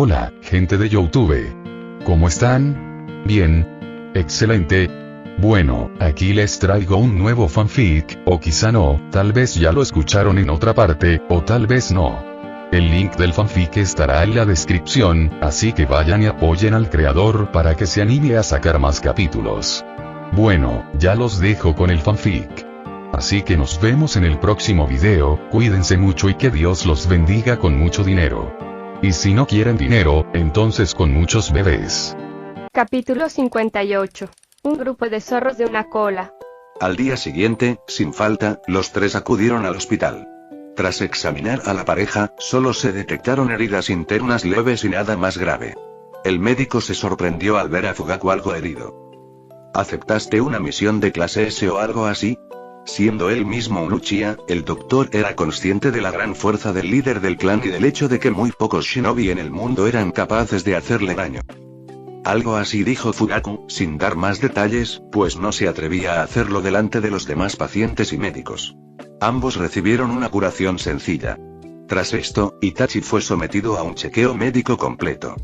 Hola, gente de YouTube. ¿Cómo están? Bien. Excelente. Bueno, aquí les traigo un nuevo fanfic, o quizá no, tal vez ya lo escucharon en otra parte, o tal vez no. El link del fanfic estará en la descripción, así que vayan y apoyen al creador para que se anime a sacar más capítulos. Bueno, ya los dejo con el fanfic. Así que nos vemos en el próximo video, cuídense mucho y que Dios los bendiga con mucho dinero. Y si no quieren dinero, entonces con muchos bebés. Capítulo 58. Un grupo de zorros de una cola. Al día siguiente, sin falta, los tres acudieron al hospital. Tras examinar a la pareja, solo se detectaron heridas internas leves y nada más grave. El médico se sorprendió al ver a Fugaku algo herido. ¿Aceptaste una misión de clase S o algo así? Siendo él mismo un Uchiha, el doctor era consciente de la gran fuerza del líder del clan y del hecho de que muy pocos shinobi en el mundo eran capaces de hacerle daño. Algo así dijo Fugaku, sin dar más detalles, pues no se atrevía a hacerlo delante de los demás pacientes y médicos. Ambos recibieron una curación sencilla. Tras esto, Itachi fue sometido a un chequeo médico completo.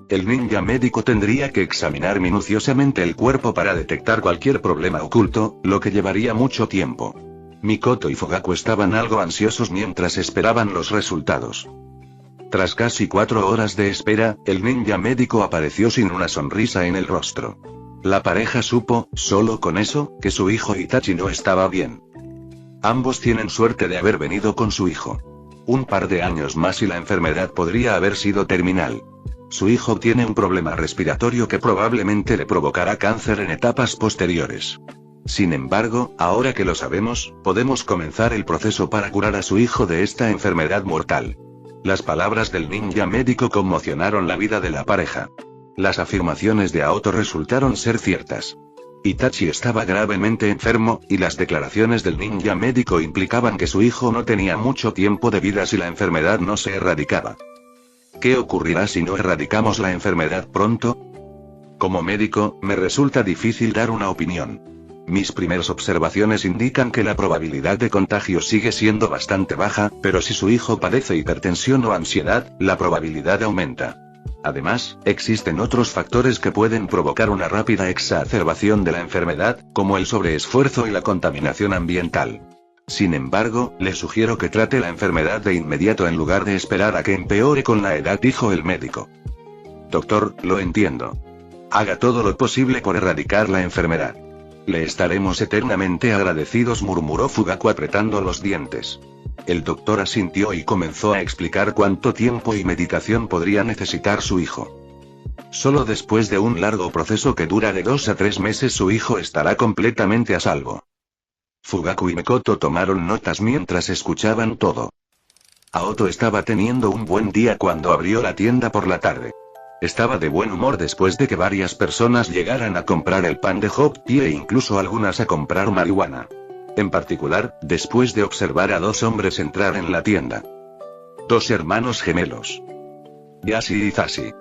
El ninja médico tendría que examinar minuciosamente el cuerpo para detectar cualquier problema oculto, lo que llevaría mucho tiempo. Mikoto y Fugaku estaban algo ansiosos mientras esperaban los resultados. Tras casi 4 horas de espera, el ninja médico apareció sin una sonrisa en el rostro. La pareja supo, solo con eso, que su hijo Itachi no estaba bien. Ambos tienen suerte de haber venido con su hijo. Un par de años más y la enfermedad podría haber sido terminal. Su hijo tiene un problema respiratorio que probablemente le provocará cáncer en etapas posteriores. Sin embargo, ahora que lo sabemos, podemos comenzar el proceso para curar a su hijo de esta enfermedad mortal. Las palabras del ninja médico conmocionaron la vida de la pareja. Las afirmaciones de Aoto resultaron ser ciertas. Itachi estaba gravemente enfermo, y las declaraciones del ninja médico implicaban que su hijo no tenía mucho tiempo de vida si la enfermedad no se erradicaba. ¿Qué ocurrirá si no erradicamos la enfermedad pronto? Como médico, me resulta difícil dar una opinión. Mis primeras observaciones indican que la probabilidad de contagio sigue siendo bastante baja, pero si su hijo padece hipertensión o ansiedad, la probabilidad aumenta. Además, existen otros factores que pueden provocar una rápida exacerbación de la enfermedad, como el sobreesfuerzo y la contaminación ambiental. Sin embargo, le sugiero que trate la enfermedad de inmediato en lugar de esperar a que empeore con la edad, dijo el médico. Doctor, lo entiendo. Haga todo lo posible por erradicar la enfermedad. Le estaremos eternamente agradecidos, murmuró Fugaku apretando los dientes. El doctor asintió y comenzó a explicar cuánto tiempo y medicación podría necesitar su hijo. Solo después de un largo proceso que dura de 2 a 3 meses su hijo estará completamente a salvo. Fugaku y Mikoto tomaron notas mientras escuchaban todo. Aoto estaba teniendo un buen día cuando abrió la tienda por la tarde. Estaba de buen humor después de que varias personas llegaran a comprar el pan de hot tea e incluso algunas a comprar marihuana. En particular, después de observar a 2 hombres entrar en la tienda. 2 hermanos gemelos. Yashi y Hisashi.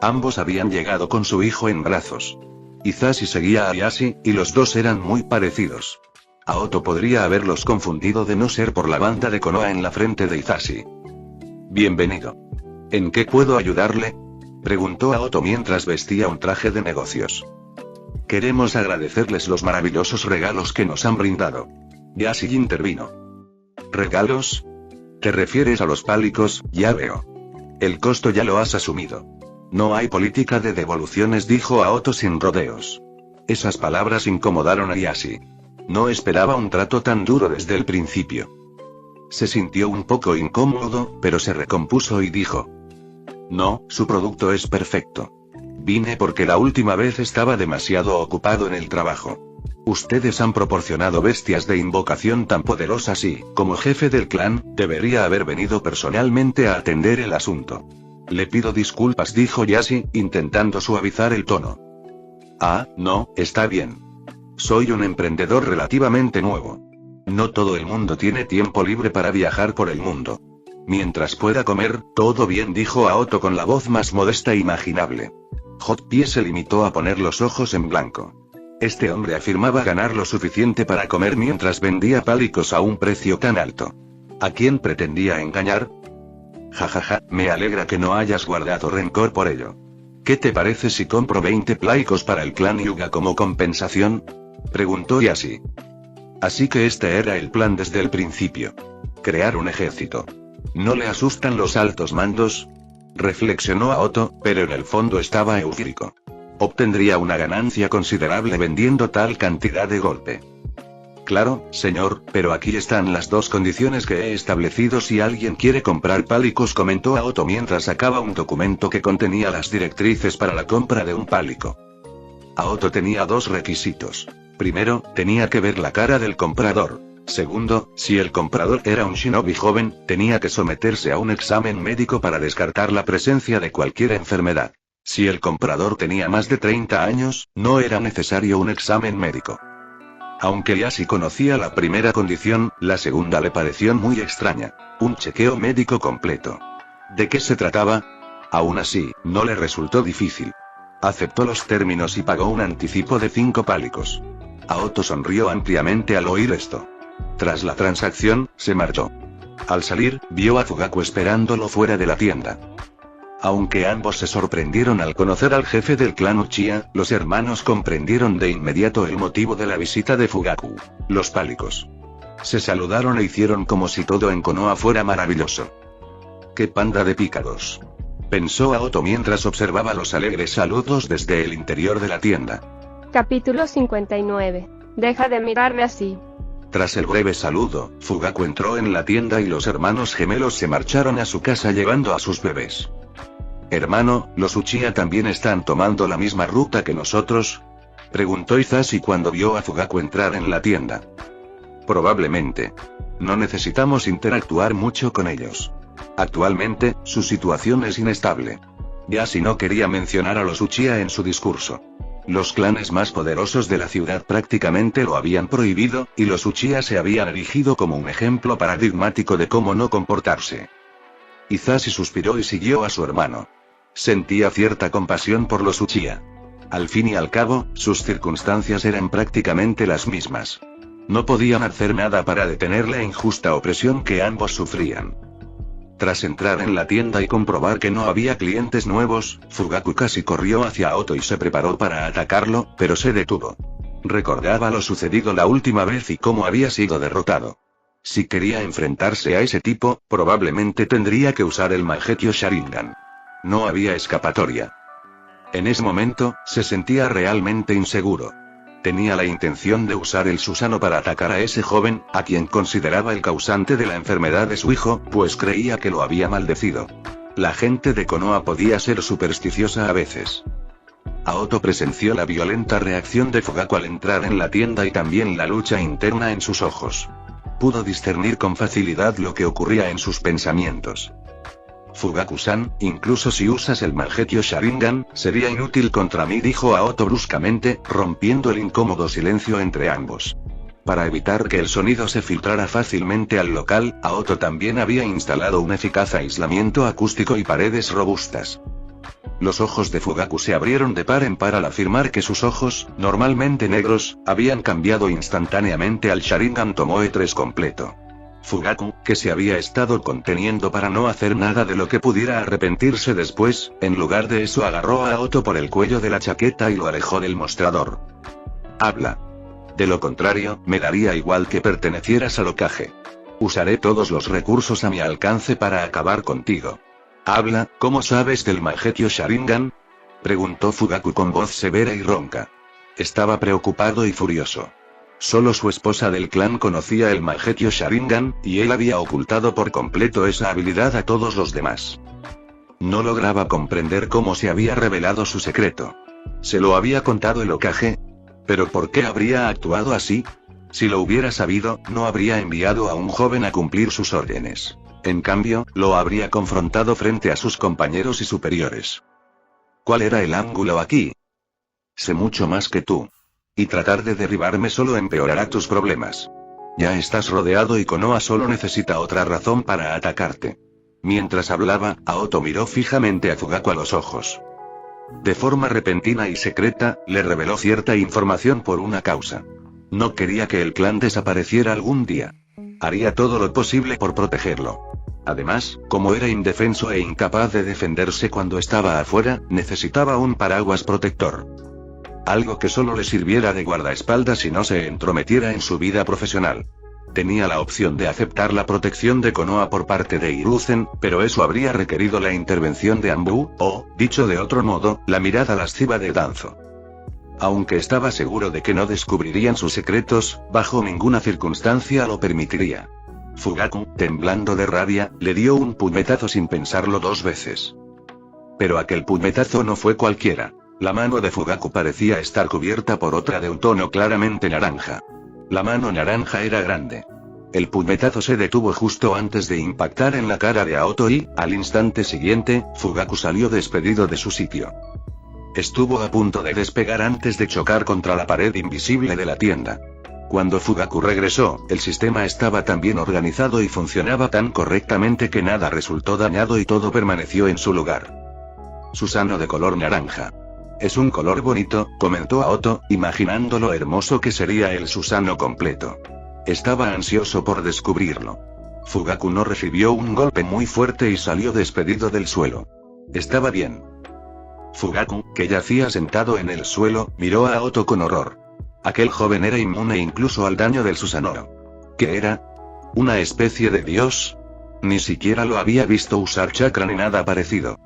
Ambos habían llegado con su hijo en brazos. Hisashi seguía a Yashi, y los dos eran muy parecidos. Aoto podría haberlos confundido de no ser por la banda de Konoha en la frente de Hisashi. Bienvenido. ¿En qué puedo ayudarle?, preguntó Aoto mientras vestía un traje de negocios. Queremos agradecerles los maravillosos regalos que nos han brindado. Yashi intervino. ¿Regalos? ¿Te refieres a los pálicos? Ya veo. El costo ya lo has asumido. No hay política de devoluciones, dijo Aoto sin rodeos. Esas palabras incomodaron a Yashi. No esperaba un trato tan duro desde el principio. Se sintió un poco incómodo, pero se recompuso y dijo: No, su producto es perfecto. Vine porque la última vez estaba demasiado ocupado en el trabajo. Ustedes han proporcionado bestias de invocación tan poderosas y, como jefe del clan, debería haber venido personalmente a atender el asunto. Le pido disculpas, dijo Yashi, intentando suavizar el tono. Ah, no, está bien. Soy un emprendedor relativamente nuevo. No todo el mundo tiene tiempo libre para viajar por el mundo. Mientras pueda comer, todo bien, dijo Aoto con la voz más modesta imaginable. Hot Pie se limitó a poner los ojos en blanco. Este hombre afirmaba ganar lo suficiente para comer mientras vendía pálicos a un precio tan alto. ¿A quién pretendía engañar? Jajaja, me alegra que no hayas guardado rencor por ello. ¿Qué te parece si compro 20 plaicos para el clan Hyuga como compensación? Preguntó Yashi. Así que este era el plan desde el principio. Crear un ejército. ¿No le asustan los altos mandos? Reflexionó Aoto, pero en el fondo estaba eufórico. Obtendría una ganancia considerable vendiendo tal cantidad de golpe. Claro, señor, pero aquí están las dos condiciones que he establecido si alguien quiere comprar pálicos, comentó Aoto mientras sacaba un documento que contenía las directrices para la compra de un pálico. Aoto tenía dos requisitos. Primero, tenía que ver la cara del comprador. Segundo, si el comprador era un shinobi joven, tenía que someterse a un examen médico para descartar la presencia de cualquier enfermedad. Si el comprador tenía más de 30 años, no era necesario un examen médico. Aunque Yashi conocía la primera condición, la segunda le pareció muy extraña. Un chequeo médico completo. ¿De qué se trataba? Aún así, no le resultó difícil. Aceptó los términos y pagó un anticipo de 5 pálicos. Aoto sonrió ampliamente al oír esto. Tras la transacción, se marchó. Al salir, vio a Fugaku esperándolo fuera de la tienda. Aunque ambos se sorprendieron al conocer al jefe del clan Uchiha, los hermanos comprendieron de inmediato el motivo de la visita de Fugaku: los pálicos. Se saludaron e hicieron como si todo en Konoha fuera maravilloso. ¡Qué panda de pícaros!, pensó Aoto mientras observaba los alegres saludos desde el interior de la tienda. Capítulo 59. Deja de mirarme así. Tras el breve saludo, Fugaku entró en la tienda y los hermanos gemelos se marcharon a su casa llevando a sus bebés. Hermano, ¿los Uchiha también están tomando la misma ruta que nosotros?, preguntó Hisashi cuando vio a Fugaku entrar en la tienda. Probablemente. No necesitamos interactuar mucho con ellos. Actualmente, su situación es inestable. Yashi no quería mencionar a los Uchiha en su discurso. Los clanes más poderosos de la ciudad prácticamente lo habían prohibido, y los Uchiha se habían erigido como un ejemplo paradigmático de cómo no comportarse. Hisashi suspiró y siguió a su hermano. Sentía cierta compasión por los Uchiha. Al fin y al cabo, sus circunstancias eran prácticamente las mismas. No podían hacer nada para detener la injusta opresión que ambos sufrían. Tras entrar en la tienda y comprobar que no había clientes nuevos, Fugaku casi corrió hacia Aoto y se preparó para atacarlo, pero se detuvo. Recordaba lo sucedido la última vez y cómo había sido derrotado. Si quería enfrentarse a ese tipo, probablemente tendría que usar el Mangekyō Sharingan. No había escapatoria. En ese momento, se sentía realmente inseguro. Tenía la intención de usar el Susanoo para atacar a ese joven, a quien consideraba el causante de la enfermedad de su hijo, pues creía que lo había maldecido. La gente de Konoha podía ser supersticiosa a veces. Aoto presenció la violenta reacción de Fugaku al entrar en la tienda y también la lucha interna en sus ojos. Pudo discernir con facilidad lo que ocurría en sus pensamientos. Fugaku-san, incluso si usas el Mangekyō Sharingan, sería inútil contra mí, dijo Aoto bruscamente, rompiendo el incómodo silencio entre ambos. Para evitar que el sonido se filtrara fácilmente al local, Aoto también había instalado un eficaz aislamiento acústico y paredes robustas. Los ojos de Fugaku se abrieron de par en par al afirmar que sus ojos, normalmente negros, habían cambiado instantáneamente al Sharingan Tomoe 3 completo. Fugaku, que se había estado conteniendo para no hacer nada de lo que pudiera arrepentirse después, en lugar de eso agarró a Aoto por el cuello de la chaqueta y lo alejó del mostrador. Habla. De lo contrario, me daría igual que pertenecieras al Hokage. Usaré todos los recursos a mi alcance para acabar contigo. Habla, ¿cómo sabes del Mangekyō Sharingan?, preguntó Fugaku con voz severa y ronca. Estaba preocupado y furioso. Solo su esposa del clan conocía el Mangekyō Sharingan, y él había ocultado por completo esa habilidad a todos los demás. No lograba comprender cómo se había revelado su secreto. ¿Se lo había contado el Hokage? ¿Pero por qué habría actuado así? Si lo hubiera sabido, no habría enviado a un joven a cumplir sus órdenes. En cambio, lo habría confrontado frente a sus compañeros y superiores. ¿Cuál era el ángulo aquí? Sé mucho más que tú. Y tratar de derribarme solo empeorará tus problemas. Ya estás rodeado y Konoha solo necesita otra razón para atacarte. Mientras hablaba, Aoto miró fijamente a Fugaku a los ojos. De forma repentina y secreta, le reveló cierta información por una causa. No quería que el clan desapareciera algún día. Haría todo lo posible por protegerlo. Además, como era indefenso e incapaz de defenderse cuando estaba afuera, necesitaba un paraguas protector. Algo que solo le sirviera de guardaespaldas y no se entrometiera en su vida profesional. Tenía la opción de aceptar la protección de Konoha por parte de Hiruzen, pero eso habría requerido la intervención de Anbu, o, dicho de otro modo, la mirada lasciva de Danzo. Aunque estaba seguro de que no descubrirían sus secretos, bajo ninguna circunstancia lo permitiría. Fugaku, temblando de rabia, le dio un puñetazo sin pensarlo 2 veces. Pero aquel puñetazo no fue cualquiera. La mano de Fugaku parecía estar cubierta por otra de un tono claramente naranja. La mano naranja era grande. El puñetazo se detuvo justo antes de impactar en la cara de Aoto y, al instante siguiente, Fugaku salió despedido de su sitio. Estuvo a punto de despegar antes de chocar contra la pared invisible de la tienda. Cuando Fugaku regresó, el sistema estaba tan bien organizado y funcionaba tan correctamente que nada resultó dañado y todo permaneció en su lugar. Susanoo de color naranja. Es un color bonito, comentó Aoto, imaginando lo hermoso que sería el Susanoo completo. Estaba ansioso por descubrirlo. Fugaku no recibió un golpe muy fuerte y salió despedido del suelo. Estaba bien. Fugaku, que yacía sentado en el suelo, miró a Aoto con horror. Aquel joven era inmune incluso al daño del Susanoo. ¿Qué era? ¿Una especie de dios? Ni siquiera lo había visto usar chakra ni nada parecido.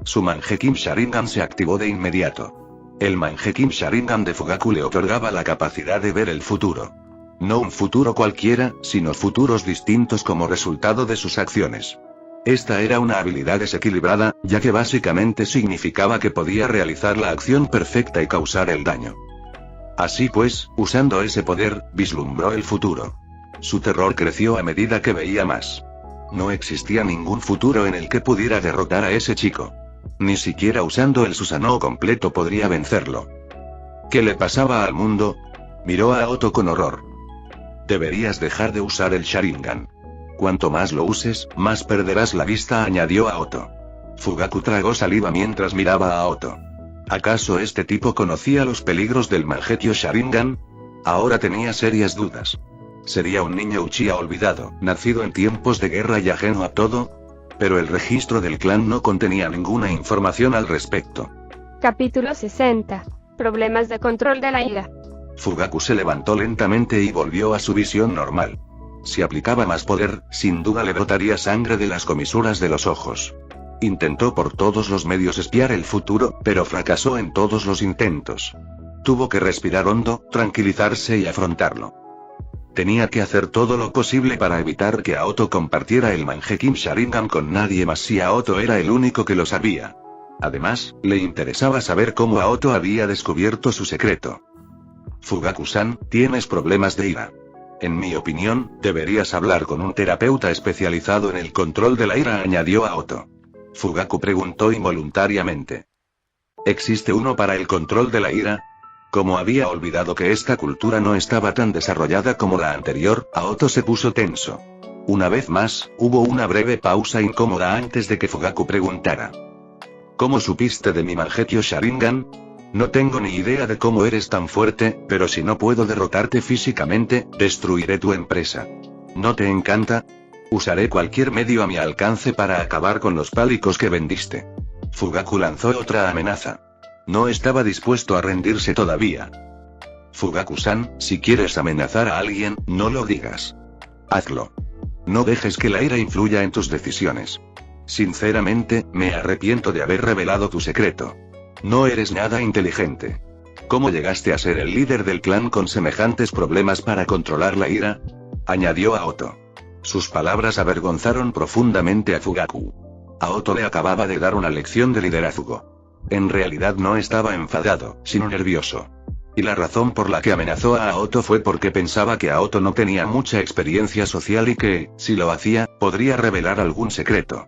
Su Mangekyou Sharingan se activó de inmediato. El Mangekyou Sharingan de Fugaku le otorgaba la capacidad de ver el futuro. No un futuro cualquiera, sino futuros distintos como resultado de sus acciones. Esta era una habilidad desequilibrada, ya que básicamente significaba que podía realizar la acción perfecta y causar el daño. Así pues, usando ese poder, vislumbró el futuro. Su terror creció a medida que veía más. No existía ningún futuro en el que pudiera derrotar a ese chico. Ni siquiera usando el Susanoo completo podría vencerlo. ¿Qué le pasaba al mundo? Miró a Aoto con horror. Deberías dejar de usar el Sharingan. Cuanto más lo uses, más perderás la vista, añadió Aoto. Fugaku tragó saliva mientras miraba a Aoto. ¿Acaso este tipo conocía los peligros del Mangekyou Sharingan? Ahora tenía serias dudas. ¿Sería un niño Uchiha olvidado, nacido en tiempos de guerra y ajeno a todo? Pero el registro del clan no contenía ninguna información al respecto. Capítulo 60. Problemas de control de la ira. Fugaku se levantó lentamente y volvió a su visión normal. Si aplicaba más poder, sin duda le brotaría sangre de las comisuras de los ojos. Intentó por todos los medios espiar el futuro, pero fracasó en todos los intentos. Tuvo que respirar hondo, tranquilizarse y afrontarlo. Tenía que hacer todo lo posible para evitar que Aoto compartiera el Mangekyou Sharingan con nadie más si Aoto era el único que lo sabía. Además, le interesaba saber cómo Aoto había descubierto su secreto. Fugaku-san, tienes problemas de ira. En mi opinión, deberías hablar con un terapeuta especializado en el control de la ira, añadió Aoto. Fugaku preguntó involuntariamente. ¿Existe uno para el control de la ira? Como había olvidado que esta cultura no estaba tan desarrollada como la anterior, Aoto se puso tenso. Una vez más, hubo una breve pausa incómoda antes de que Fugaku preguntara. ¿Cómo supiste de mi Mangekyou Sharingan? No tengo ni idea de cómo eres tan fuerte, pero si no puedo derrotarte físicamente, destruiré tu empresa. ¿No te encanta? Usaré cualquier medio a mi alcance para acabar con los pálicos que vendiste. Fugaku lanzó otra amenaza. No estaba dispuesto a rendirse todavía. Fugaku-san, si quieres amenazar a alguien, no lo digas. Hazlo. No dejes que la ira influya en tus decisiones. Sinceramente, me arrepiento de haber revelado tu secreto. No eres nada inteligente. ¿Cómo llegaste a ser el líder del clan con semejantes problemas para controlar la ira? Añadió Aoto. Sus palabras avergonzaron profundamente a Fugaku. Aoto le acababa de dar una lección de liderazgo. En realidad no estaba enfadado, sino nervioso. Y la razón por la que amenazó a Aoto fue porque pensaba que Aoto no tenía mucha experiencia social y que, si lo hacía, podría revelar algún secreto.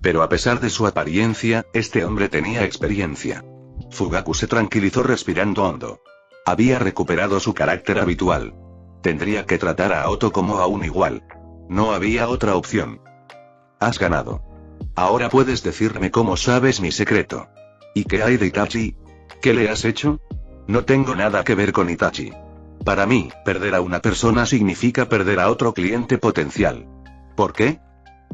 Pero a pesar de su apariencia, este hombre tenía experiencia. Fugaku se tranquilizó respirando hondo. Había recuperado su carácter habitual. Tendría que tratar a Aoto como a un igual. No había otra opción. Has ganado. Ahora puedes decirme cómo sabes mi secreto. ¿Y qué hay de Itachi? ¿Qué le has hecho? No tengo nada que ver con Itachi. Para mí, perder a una persona significa perder a otro cliente potencial. ¿Por qué?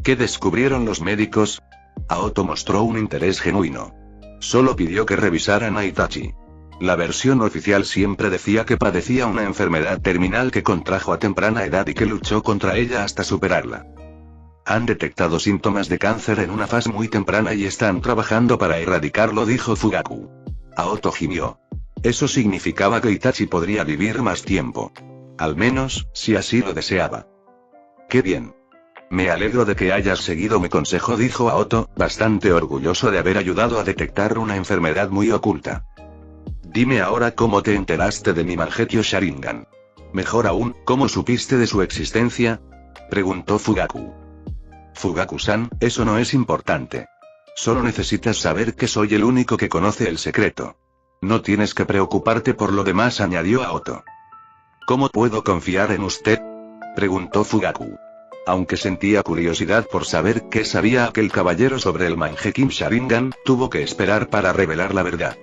¿Qué descubrieron los médicos? Aoto mostró un interés genuino. Solo pidió que revisaran a Itachi. La versión oficial siempre decía que padecía una enfermedad terminal que contrajo a temprana edad y que luchó contra ella hasta superarla. Han detectado síntomas de cáncer en una fase muy temprana y están trabajando para erradicarlo, dijo Fugaku. Aoto gimió. Eso significaba que Itachi podría vivir más tiempo. Al menos, si así lo deseaba. ¡Qué bien! Me alegro de que hayas seguido mi consejo, dijo Aoto, bastante orgulloso de haber ayudado a detectar una enfermedad muy oculta. Dime ahora cómo te enteraste de mi Mangekyo Sharingan. Mejor aún, ¿cómo supiste de su existencia? Preguntó Fugaku. Fugaku-san, eso no es importante. Solo necesitas saber que soy el único que conoce el secreto. No tienes que preocuparte por lo demás, añadió Aoto. ¿Cómo puedo confiar en usted? Preguntó Fugaku. Aunque sentía curiosidad por saber qué sabía aquel caballero sobre el Mangekyo Sharingan, tuvo que esperar para revelar la verdad.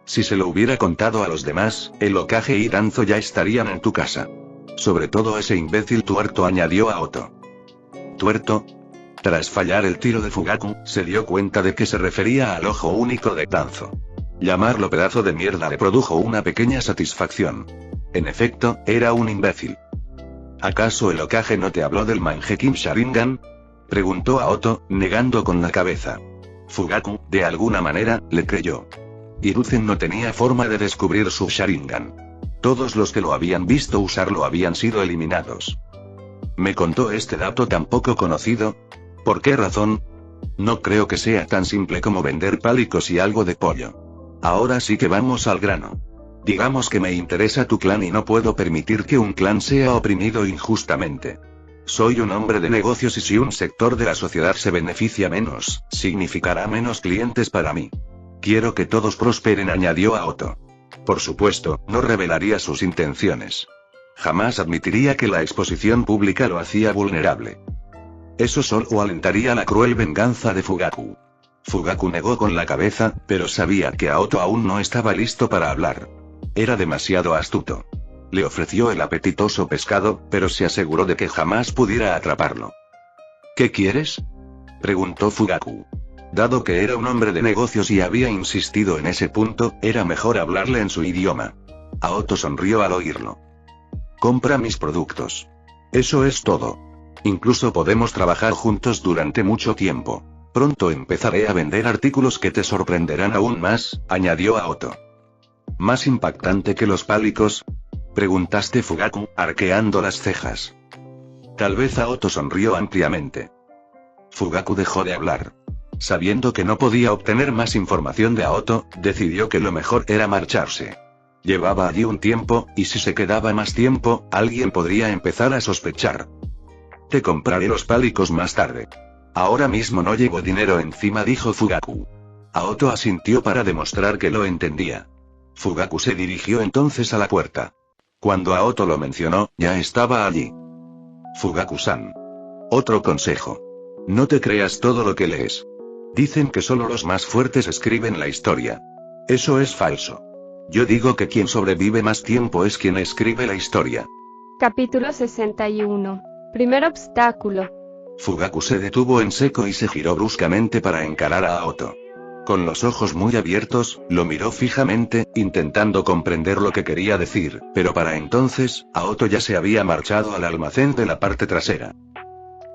Si se lo hubiera contado a los demás, el Hokage y Danzo ya estarían en tu casa. Sobre todo ese imbécil tuerto, añadió Aoto. ¿Tuerto? Tras fallar el tiro de Fugaku, se dio cuenta de que se refería al ojo único de Danzo. Llamarlo pedazo de mierda le produjo una pequeña satisfacción. En efecto, era un imbécil. ¿Acaso el Hokage no te habló del Mangekyo Sharingan? Preguntó Aoto, negando con la cabeza. Fugaku, de alguna manera, le creyó. Hiruzen no tenía forma de descubrir su Sharingan. Todos los que lo habían visto usarlo habían sido eliminados. ¿Me contó este dato tan poco conocido? ¿Por qué razón? No creo que sea tan simple como vender pálicos y algo de pollo. Ahora sí que vamos al grano. Digamos que me interesa tu clan y no puedo permitir que un clan sea oprimido injustamente. Soy un hombre de negocios y si un sector de la sociedad se beneficia menos, significará menos clientes para mí. Quiero que todos prosperen, añadió Aoto. Por supuesto, no revelaría sus intenciones. Jamás admitiría que la exposición pública lo hacía vulnerable. Eso solo alentaría la cruel venganza de Fugaku. Fugaku negó con la cabeza, pero sabía que Aoto aún no estaba listo para hablar. Era demasiado astuto. Le ofreció el apetitoso pescado, pero se aseguró de que jamás pudiera atraparlo. ¿Qué quieres? Preguntó Fugaku. Dado que era un hombre de negocios y había insistido en ese punto, era mejor hablarle en su idioma. Aoto sonrió al oírlo. Compra mis productos. Eso es todo. Incluso podemos trabajar juntos durante mucho tiempo. Pronto empezaré a vender artículos que te sorprenderán aún más, añadió Aoto. ¿Más impactante que los pálicos? Preguntaste Fugaku, arqueando las cejas. Tal vez Aoto sonrió ampliamente. Fugaku dejó de hablar. Sabiendo que no podía obtener más información de Aoto, decidió que lo mejor era marcharse. Llevaba allí un tiempo, y si se quedaba más tiempo, alguien podría empezar a sospechar. Te compraré los pálicos más tarde. Ahora mismo no llevo dinero encima, dijo Fugaku. Aoto asintió para demostrar que lo entendía. Fugaku se dirigió entonces a la puerta. Cuando Aoto lo mencionó, ya estaba allí. Fugaku-san. Otro consejo. No te creas todo lo que lees. Dicen que solo los más fuertes escriben la historia. Eso es falso. Yo digo que quien sobrevive más tiempo es quien escribe la historia. Capítulo 61. Primer obstáculo. Fugaku se detuvo en seco y se giró bruscamente para encarar a Aoto. Con los ojos muy abiertos, lo miró fijamente, intentando comprender lo que quería decir, pero para entonces, Aoto ya se había marchado al almacén de la parte trasera.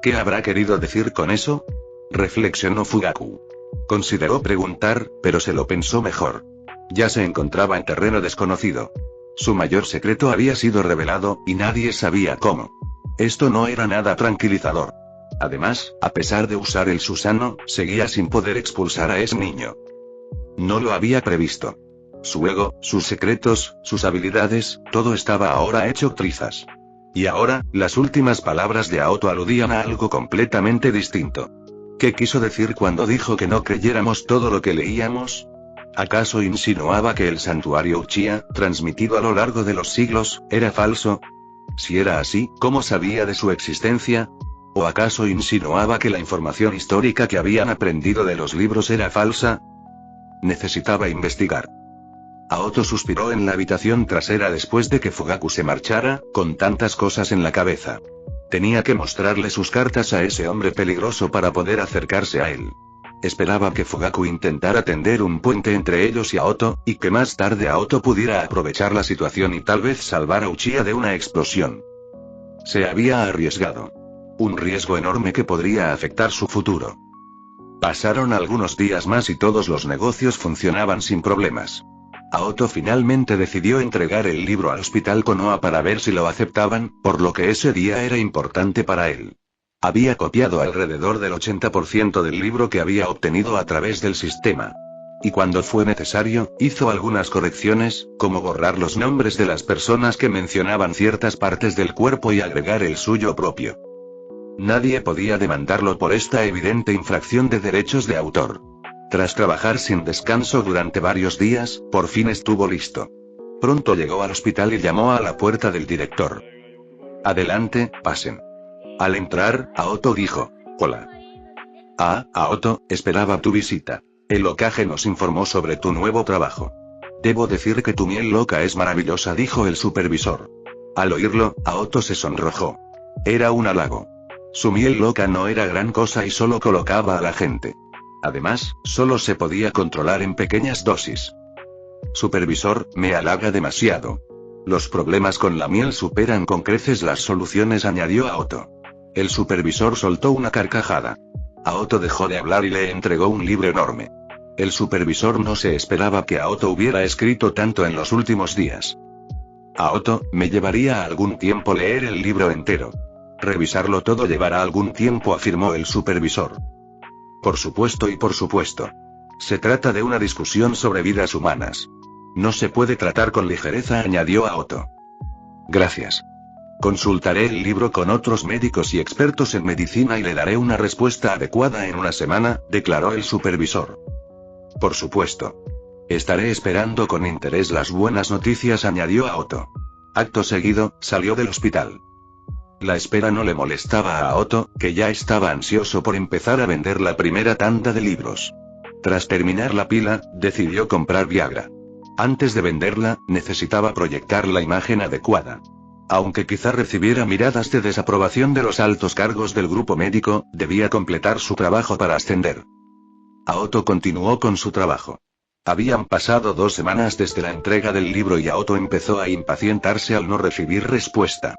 ¿Qué habrá querido decir con eso? Reflexionó Fugaku. Consideró preguntar, pero se lo pensó mejor. Ya se encontraba en terreno desconocido. Su mayor secreto había sido revelado, y nadie sabía cómo. Esto no era nada tranquilizador. Además, a pesar de usar el Susanoo, seguía sin poder expulsar a ese niño. No lo había previsto. Su ego, sus secretos, sus habilidades, todo estaba ahora hecho trizas. Y ahora, las últimas palabras de Aoto aludían a algo completamente distinto. ¿Qué quiso decir cuando dijo que no creyéramos todo lo que leíamos? ¿Acaso insinuaba que el santuario Uchiha, transmitido a lo largo de los siglos, era falso? Si era así, ¿cómo sabía de su existencia? ¿O acaso insinuaba que la información histórica que habían aprendido de los libros era falsa? Necesitaba investigar. Aoto suspiró en la habitación trasera después de que Fugaku se marchara, con tantas cosas en la cabeza. Tenía que mostrarle sus cartas a ese hombre peligroso para poder acercarse a él. Esperaba que Fugaku intentara tender un puente entre ellos y Aoto, y que más tarde Aoto pudiera aprovechar la situación y tal vez salvar a Uchiha de una explosión. Se había arriesgado. Un riesgo enorme que podría afectar su futuro. Pasaron algunos días más y todos los negocios funcionaban sin problemas. Aoto finalmente decidió entregar el libro al hospital Konoha para ver si lo aceptaban, por lo que ese día era importante para él. Había copiado alrededor del 80% del libro que había obtenido a través del sistema. Y cuando fue necesario, hizo algunas correcciones, como borrar los nombres de las personas que mencionaban ciertas partes del cuerpo y agregar el suyo propio. Nadie podía demandarlo por esta evidente infracción de derechos de autor. Tras trabajar sin descanso durante varios días, por fin estuvo listo. Pronto llegó al hospital y llamó a la puerta del director. Adelante, pasen. Al entrar, Aoto dijo, hola. Aoto, esperaba tu visita. El Hokage nos informó sobre tu nuevo trabajo. Debo decir que tu miel loca es maravillosa, dijo el supervisor. Al oírlo, Aoto se sonrojó. Era un halago. Su miel loca no era gran cosa y solo colocaba a la gente. Además, solo se podía controlar en pequeñas dosis. Supervisor, me halaga demasiado. Los problemas con la miel superan con creces las soluciones, añadió Aoto. El supervisor soltó una carcajada. Aoto dejó de hablar y le entregó un libro enorme. El supervisor no se esperaba que Aoto hubiera escrito tanto en los últimos días. Aoto, me llevaría algún tiempo leer el libro entero. Revisarlo todo llevará algún tiempo, afirmó el supervisor. Por supuesto y por supuesto. Se trata de una discusión sobre vidas humanas. No se puede tratar con ligereza, añadió Aoto. Gracias. Consultaré el libro con otros médicos y expertos en medicina y le daré una respuesta adecuada en una semana, declaró el supervisor. Por supuesto. Estaré esperando con interés las buenas noticias, añadió Aoto. Acto seguido, salió del hospital. La espera no le molestaba a Aoto, que ya estaba ansioso por empezar a vender la primera tanda de libros. Tras terminar la pila, decidió comprar Viagra. Antes de venderla, necesitaba proyectar la imagen adecuada. Aunque quizá recibiera miradas de desaprobación de los altos cargos del grupo médico, debía completar su trabajo para ascender. Aoto continuó con su trabajo. Habían pasado 2 semanas desde la entrega del libro y Aoto empezó a impacientarse al no recibir respuesta.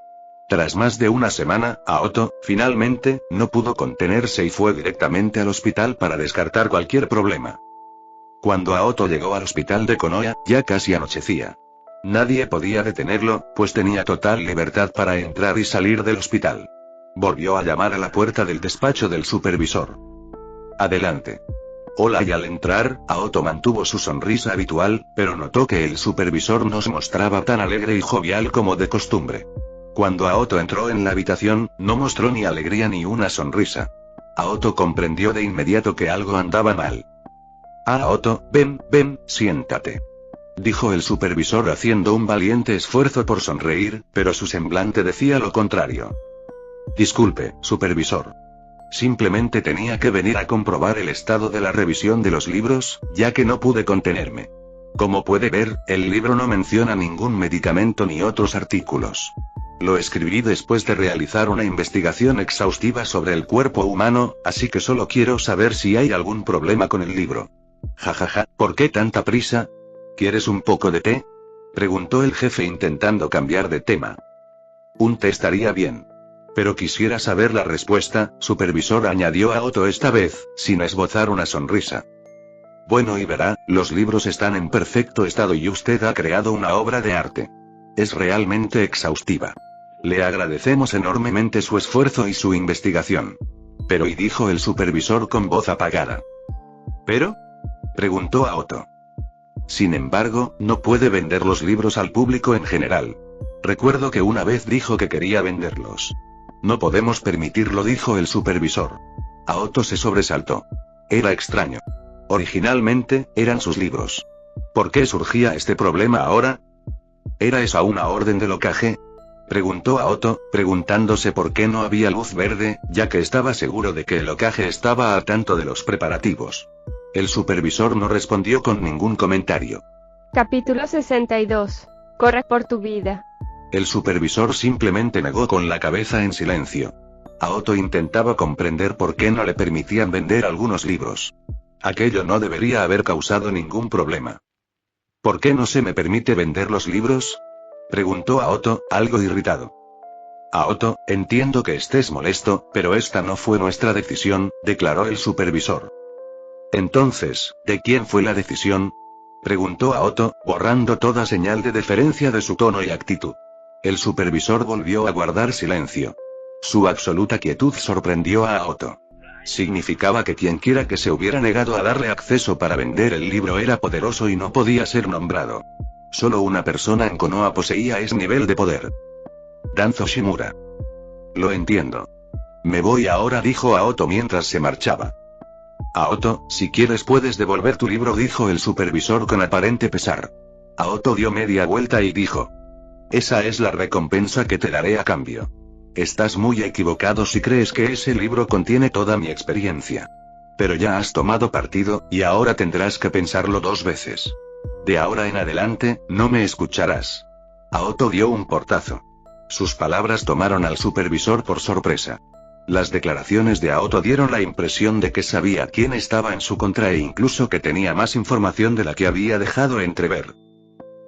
Tras más de una semana, Aoto, finalmente, no pudo contenerse y fue directamente al hospital para descartar cualquier problema. Cuando Aoto llegó al hospital de Konoha, ya casi anochecía. Nadie podía detenerlo, pues tenía total libertad para entrar y salir del hospital. Volvió a llamar a la puerta del despacho del supervisor. Adelante. Hola, y al entrar, Aoto mantuvo su sonrisa habitual, pero notó que el supervisor no se mostraba tan alegre y jovial como de costumbre. Cuando Aoto entró en la habitación, no mostró ni alegría ni una sonrisa. Aoto comprendió de inmediato que algo andaba mal. Aoto, ven, siéntate. Dijo el supervisor haciendo un valiente esfuerzo por sonreír, pero su semblante decía lo contrario. Disculpe, supervisor. Simplemente tenía que venir a comprobar el estado de la revisión de los libros, ya que no pude contenerme. Como puede ver, el libro no menciona ningún medicamento ni otros artículos. Lo escribí después de realizar una investigación exhaustiva sobre el cuerpo humano, así que solo quiero saber si hay algún problema con el libro. Jajaja, ¿por qué tanta prisa? ¿Quieres un poco de té? Preguntó el jefe intentando cambiar de tema. Un té estaría bien. Pero quisiera saber la respuesta, supervisor, añadió Aoto esta vez, sin esbozar una sonrisa. Bueno, y verá, los libros están en perfecto estado y usted ha creado una obra de arte. Es realmente exhaustiva. Le agradecemos enormemente su esfuerzo y su investigación. Pero, y dijo el supervisor con voz apagada. ¿Pero? Preguntó Aoto. Sin embargo, no puede vender los libros al público en general. Recuerdo que una vez dijo que quería venderlos. No podemos permitirlo, dijo el supervisor. Aoto se sobresaltó. Era extraño. Originalmente, eran sus libros. ¿Por qué surgía este problema ahora? ¿Era esa una orden del Hokage? Preguntó Aoto, preguntándose por qué no había luz verde, ya que estaba seguro de que el Hokage estaba al tanto de los preparativos. El supervisor no respondió con ningún comentario. Capítulo 62. Corre por tu vida. El supervisor simplemente negó con la cabeza en silencio. Aoto intentaba comprender por qué no le permitían vender algunos libros. Aquello no debería haber causado ningún problema. ¿Por qué no se me permite vender los libros?, preguntó Aoto, algo irritado. Aoto, entiendo que estés molesto, pero esta no fue nuestra decisión, declaró el supervisor. Entonces, ¿de quién fue la decisión?, preguntó Aoto, borrando toda señal de deferencia de su tono y actitud. El supervisor volvió a guardar silencio. Su absoluta quietud sorprendió a Aoto. Significaba que quienquiera que se hubiera negado a darle acceso para vender el libro era poderoso y no podía ser nombrado. Solo una persona en Konoha poseía ese nivel de poder. Danzo Shimura. Lo entiendo. Me voy ahora, dijo Aoto mientras se marchaba. Aoto, si quieres puedes devolver tu libro, dijo el supervisor con aparente pesar. Aoto dio media vuelta y dijo: esa es la recompensa que te daré a cambio. Estás muy equivocado si crees que ese libro contiene toda mi experiencia. Pero ya has tomado partido, y ahora tendrás que pensarlo 2 veces. De ahora en adelante, no me escucharás. Aoto dio un portazo. Sus palabras tomaron al supervisor por sorpresa. Las declaraciones de Aoto dieron la impresión de que sabía quién estaba en su contra e incluso que tenía más información de la que había dejado entrever.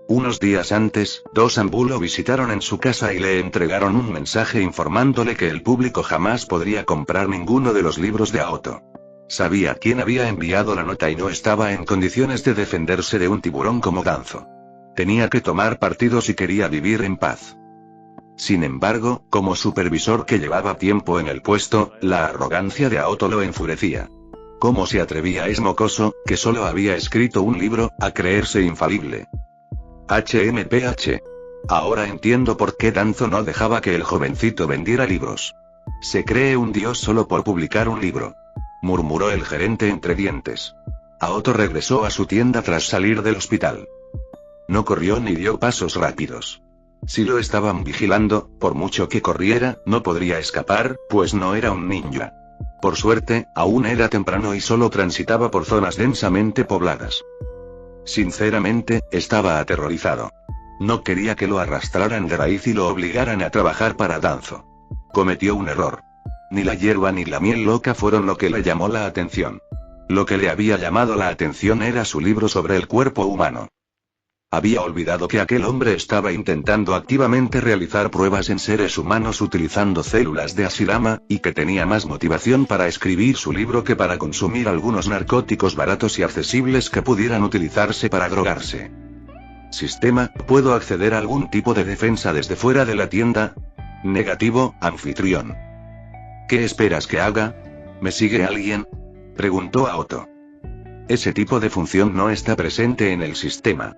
Unos días antes, 2 Anbu lo visitaron en su casa y le entregaron un mensaje informándole que el público jamás podría comprar ninguno de los libros de Aoto. Sabía quién había enviado la nota y no estaba en condiciones de defenderse de un tiburón como Danzo. Tenía que tomar partido si quería vivir en paz. Sin embargo, como supervisor que llevaba tiempo en el puesto, la arrogancia de Aoto lo enfurecía. ¿Cómo se atrevía ese mocoso, que solo había escrito un libro, a creerse infalible? HMPH. Ahora entiendo por qué Danzo no dejaba que el jovencito vendiera libros. Se cree un dios solo por publicar un libro, murmuró el gerente entre dientes. Aoto regresó a su tienda tras salir del hospital. No corrió ni dio pasos rápidos. Si lo estaban vigilando, por mucho que corriera, no podría escapar, pues no era un ninja. Por suerte, aún era temprano y solo transitaba por zonas densamente pobladas. Sinceramente, estaba aterrorizado. No quería que lo arrastraran de raíz y lo obligaran a trabajar para Danzo. Cometió un error. Ni la hierba ni la miel loca fueron lo que le llamó la atención. Lo que le había llamado la atención era su libro sobre el cuerpo humano. Había olvidado que aquel hombre estaba intentando activamente realizar pruebas en seres humanos utilizando células de Hashirama, y que tenía más motivación para escribir su libro que para consumir algunos narcóticos baratos y accesibles que pudieran utilizarse para drogarse. Sistema, ¿puedo acceder a algún tipo de defensa desde fuera de la tienda? Negativo, anfitrión. ¿Qué esperas que haga? ¿Me sigue alguien?, preguntó Aoto. Ese tipo de función no está presente en el sistema.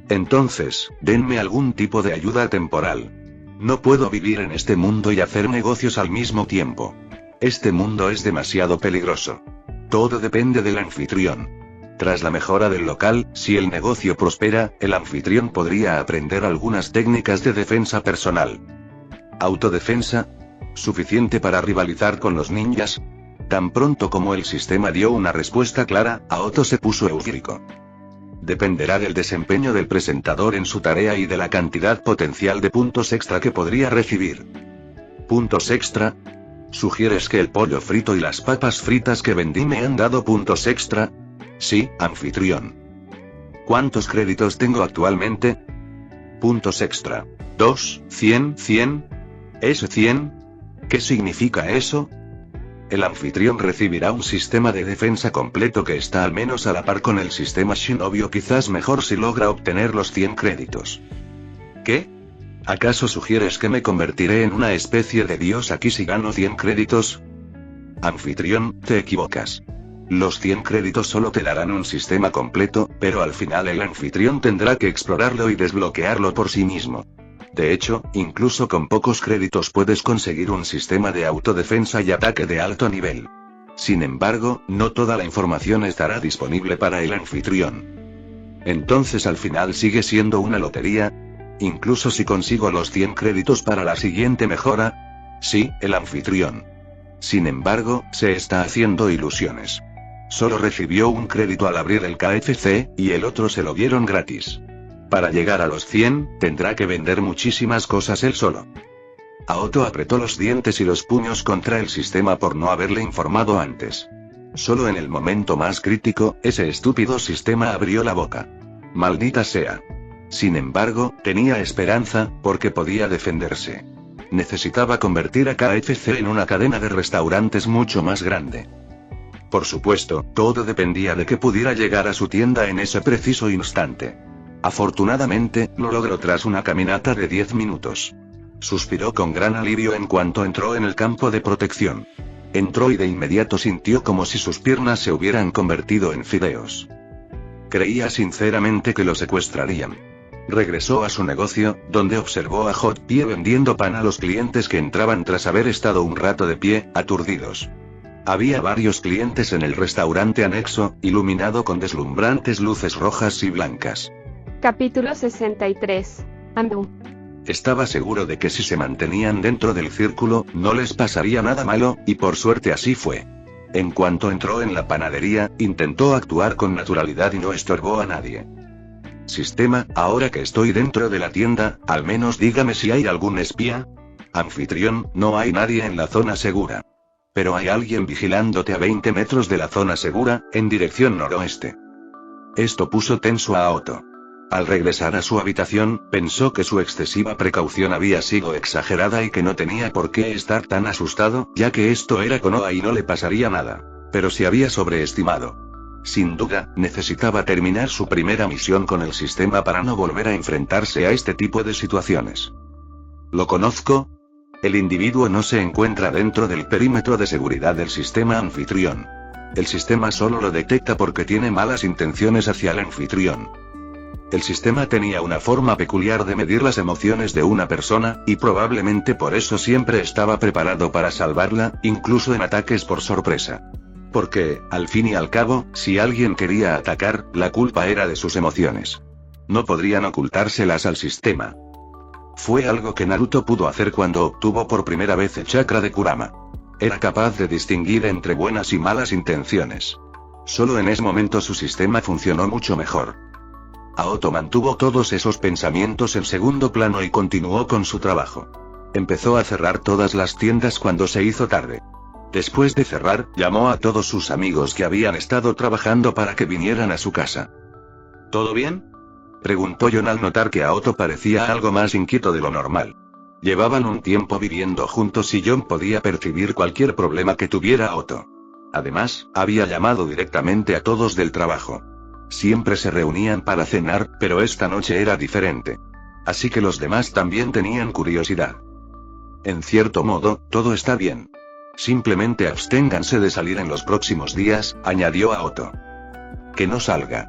Entonces, denme algún tipo de ayuda temporal. No puedo vivir en este mundo y hacer negocios al mismo tiempo. Este mundo es demasiado peligroso. Todo depende del anfitrión. Tras la mejora del local, si el negocio prospera, el anfitrión podría aprender algunas técnicas de defensa personal. ¿Autodefensa? ¿Suficiente para rivalizar con los ninjas? Tan pronto como el sistema dio una respuesta clara, Aoto se puso eufórico. Dependerá del desempeño del presentador en su tarea y de la cantidad potencial de puntos extra que podría recibir. ¿Puntos extra? ¿Sugieres que el pollo frito y las papas fritas que vendí me han dado puntos extra? Sí, anfitrión. ¿Cuántos créditos tengo actualmente? Puntos extra. 2, 100, 100. ¿Es 100? ¿Qué significa eso? El anfitrión recibirá un sistema de defensa completo que está al menos a la par con el sistema Shinobi o quizás mejor si logra obtener los 100 créditos. ¿Qué? ¿Acaso sugieres que me convertiré en una especie de dios aquí si gano 100 créditos? Anfitrión, te equivocas. Los 100 créditos solo te darán un sistema completo, pero al final el anfitrión tendrá que explorarlo y desbloquearlo por sí mismo. De hecho, incluso con pocos créditos puedes conseguir un sistema de autodefensa y ataque de alto nivel. Sin embargo, no toda la información estará disponible para el anfitrión. Entonces al final sigue siendo una lotería. Incluso si consigo los 100 créditos para la siguiente mejora. Sí, el anfitrión. Sin embargo, se está haciendo ilusiones. Solo recibió un crédito al abrir el KFC, y el otro se lo dieron gratis. Para llegar a los 100, tendrá que vender muchísimas cosas él solo. Aoto apretó los dientes y los puños contra el sistema por no haberle informado antes. Solo en el momento más crítico, ese estúpido sistema abrió la boca. Maldita sea. Sin embargo, tenía esperanza, porque podía defenderse. Necesitaba convertir a KFC en una cadena de restaurantes mucho más grande. Por supuesto, todo dependía de que pudiera llegar a su tienda en ese preciso instante. Afortunadamente, lo logró tras una caminata de 10 minutos. Suspiró con gran alivio en cuanto entró en el campo de protección. Entró y de inmediato sintió como si sus piernas se hubieran convertido en fideos. Creía sinceramente que lo secuestrarían. Regresó a su negocio, donde observó a Hot Pie vendiendo pan a los clientes que entraban tras haber estado un rato de pie, aturdidos. Había varios clientes en el restaurante anexo, iluminado con deslumbrantes luces rojas y blancas. Capítulo 63. Andú. Estaba seguro de que si se mantenían dentro del círculo, no les pasaría nada malo, y por suerte así fue. En cuanto entró en la panadería, intentó actuar con naturalidad y no estorbó a nadie. Sistema, ahora que estoy dentro de la tienda, al menos dígame si hay algún espía. Anfitrión, no hay nadie en la zona segura. Pero hay alguien vigilándote a 20 metros de la zona segura, en dirección noroeste. Esto puso tenso a Aoto. Al regresar a su habitación, pensó que su excesiva precaución había sido exagerada y que no tenía por qué estar tan asustado, ya que esto era Konoha y no le pasaría nada. Pero se había sobreestimado. Sin duda, necesitaba terminar su primera misión con el sistema para no volver a enfrentarse a este tipo de situaciones. ¿Lo conozco? El individuo no se encuentra dentro del perímetro de seguridad del sistema anfitrión. El sistema solo lo detecta porque tiene malas intenciones hacia el anfitrión. El sistema tenía una forma peculiar de medir las emociones de una persona, y probablemente por eso siempre estaba preparado para salvarla, incluso en ataques por sorpresa. Porque, al fin y al cabo, si alguien quería atacar, la culpa era de sus emociones. No podrían ocultárselas al sistema. Fue algo que Naruto pudo hacer cuando obtuvo por primera vez el chakra de Kurama. Era capaz de distinguir entre buenas y malas intenciones. Solo en ese momento su sistema funcionó mucho mejor. Aoto mantuvo todos esos pensamientos en segundo plano y continuó con su trabajo. Empezó a cerrar todas las tiendas cuando se hizo tarde. Después de cerrar, llamó a todos sus amigos que habían estado trabajando para que vinieran a su casa. ¿Todo bien?, preguntó Jon al notar que Aoto parecía algo más inquieto de lo normal. Llevaban un tiempo viviendo juntos y Jon podía percibir cualquier problema que tuviera Aoto. Además, había llamado directamente a todos del trabajo. Siempre se reunían para cenar, pero esta noche era diferente. Así que los demás también tenían curiosidad. En cierto modo, todo está bien. Simplemente absténganse de salir en los próximos días, añadió Aoto. Que no salga.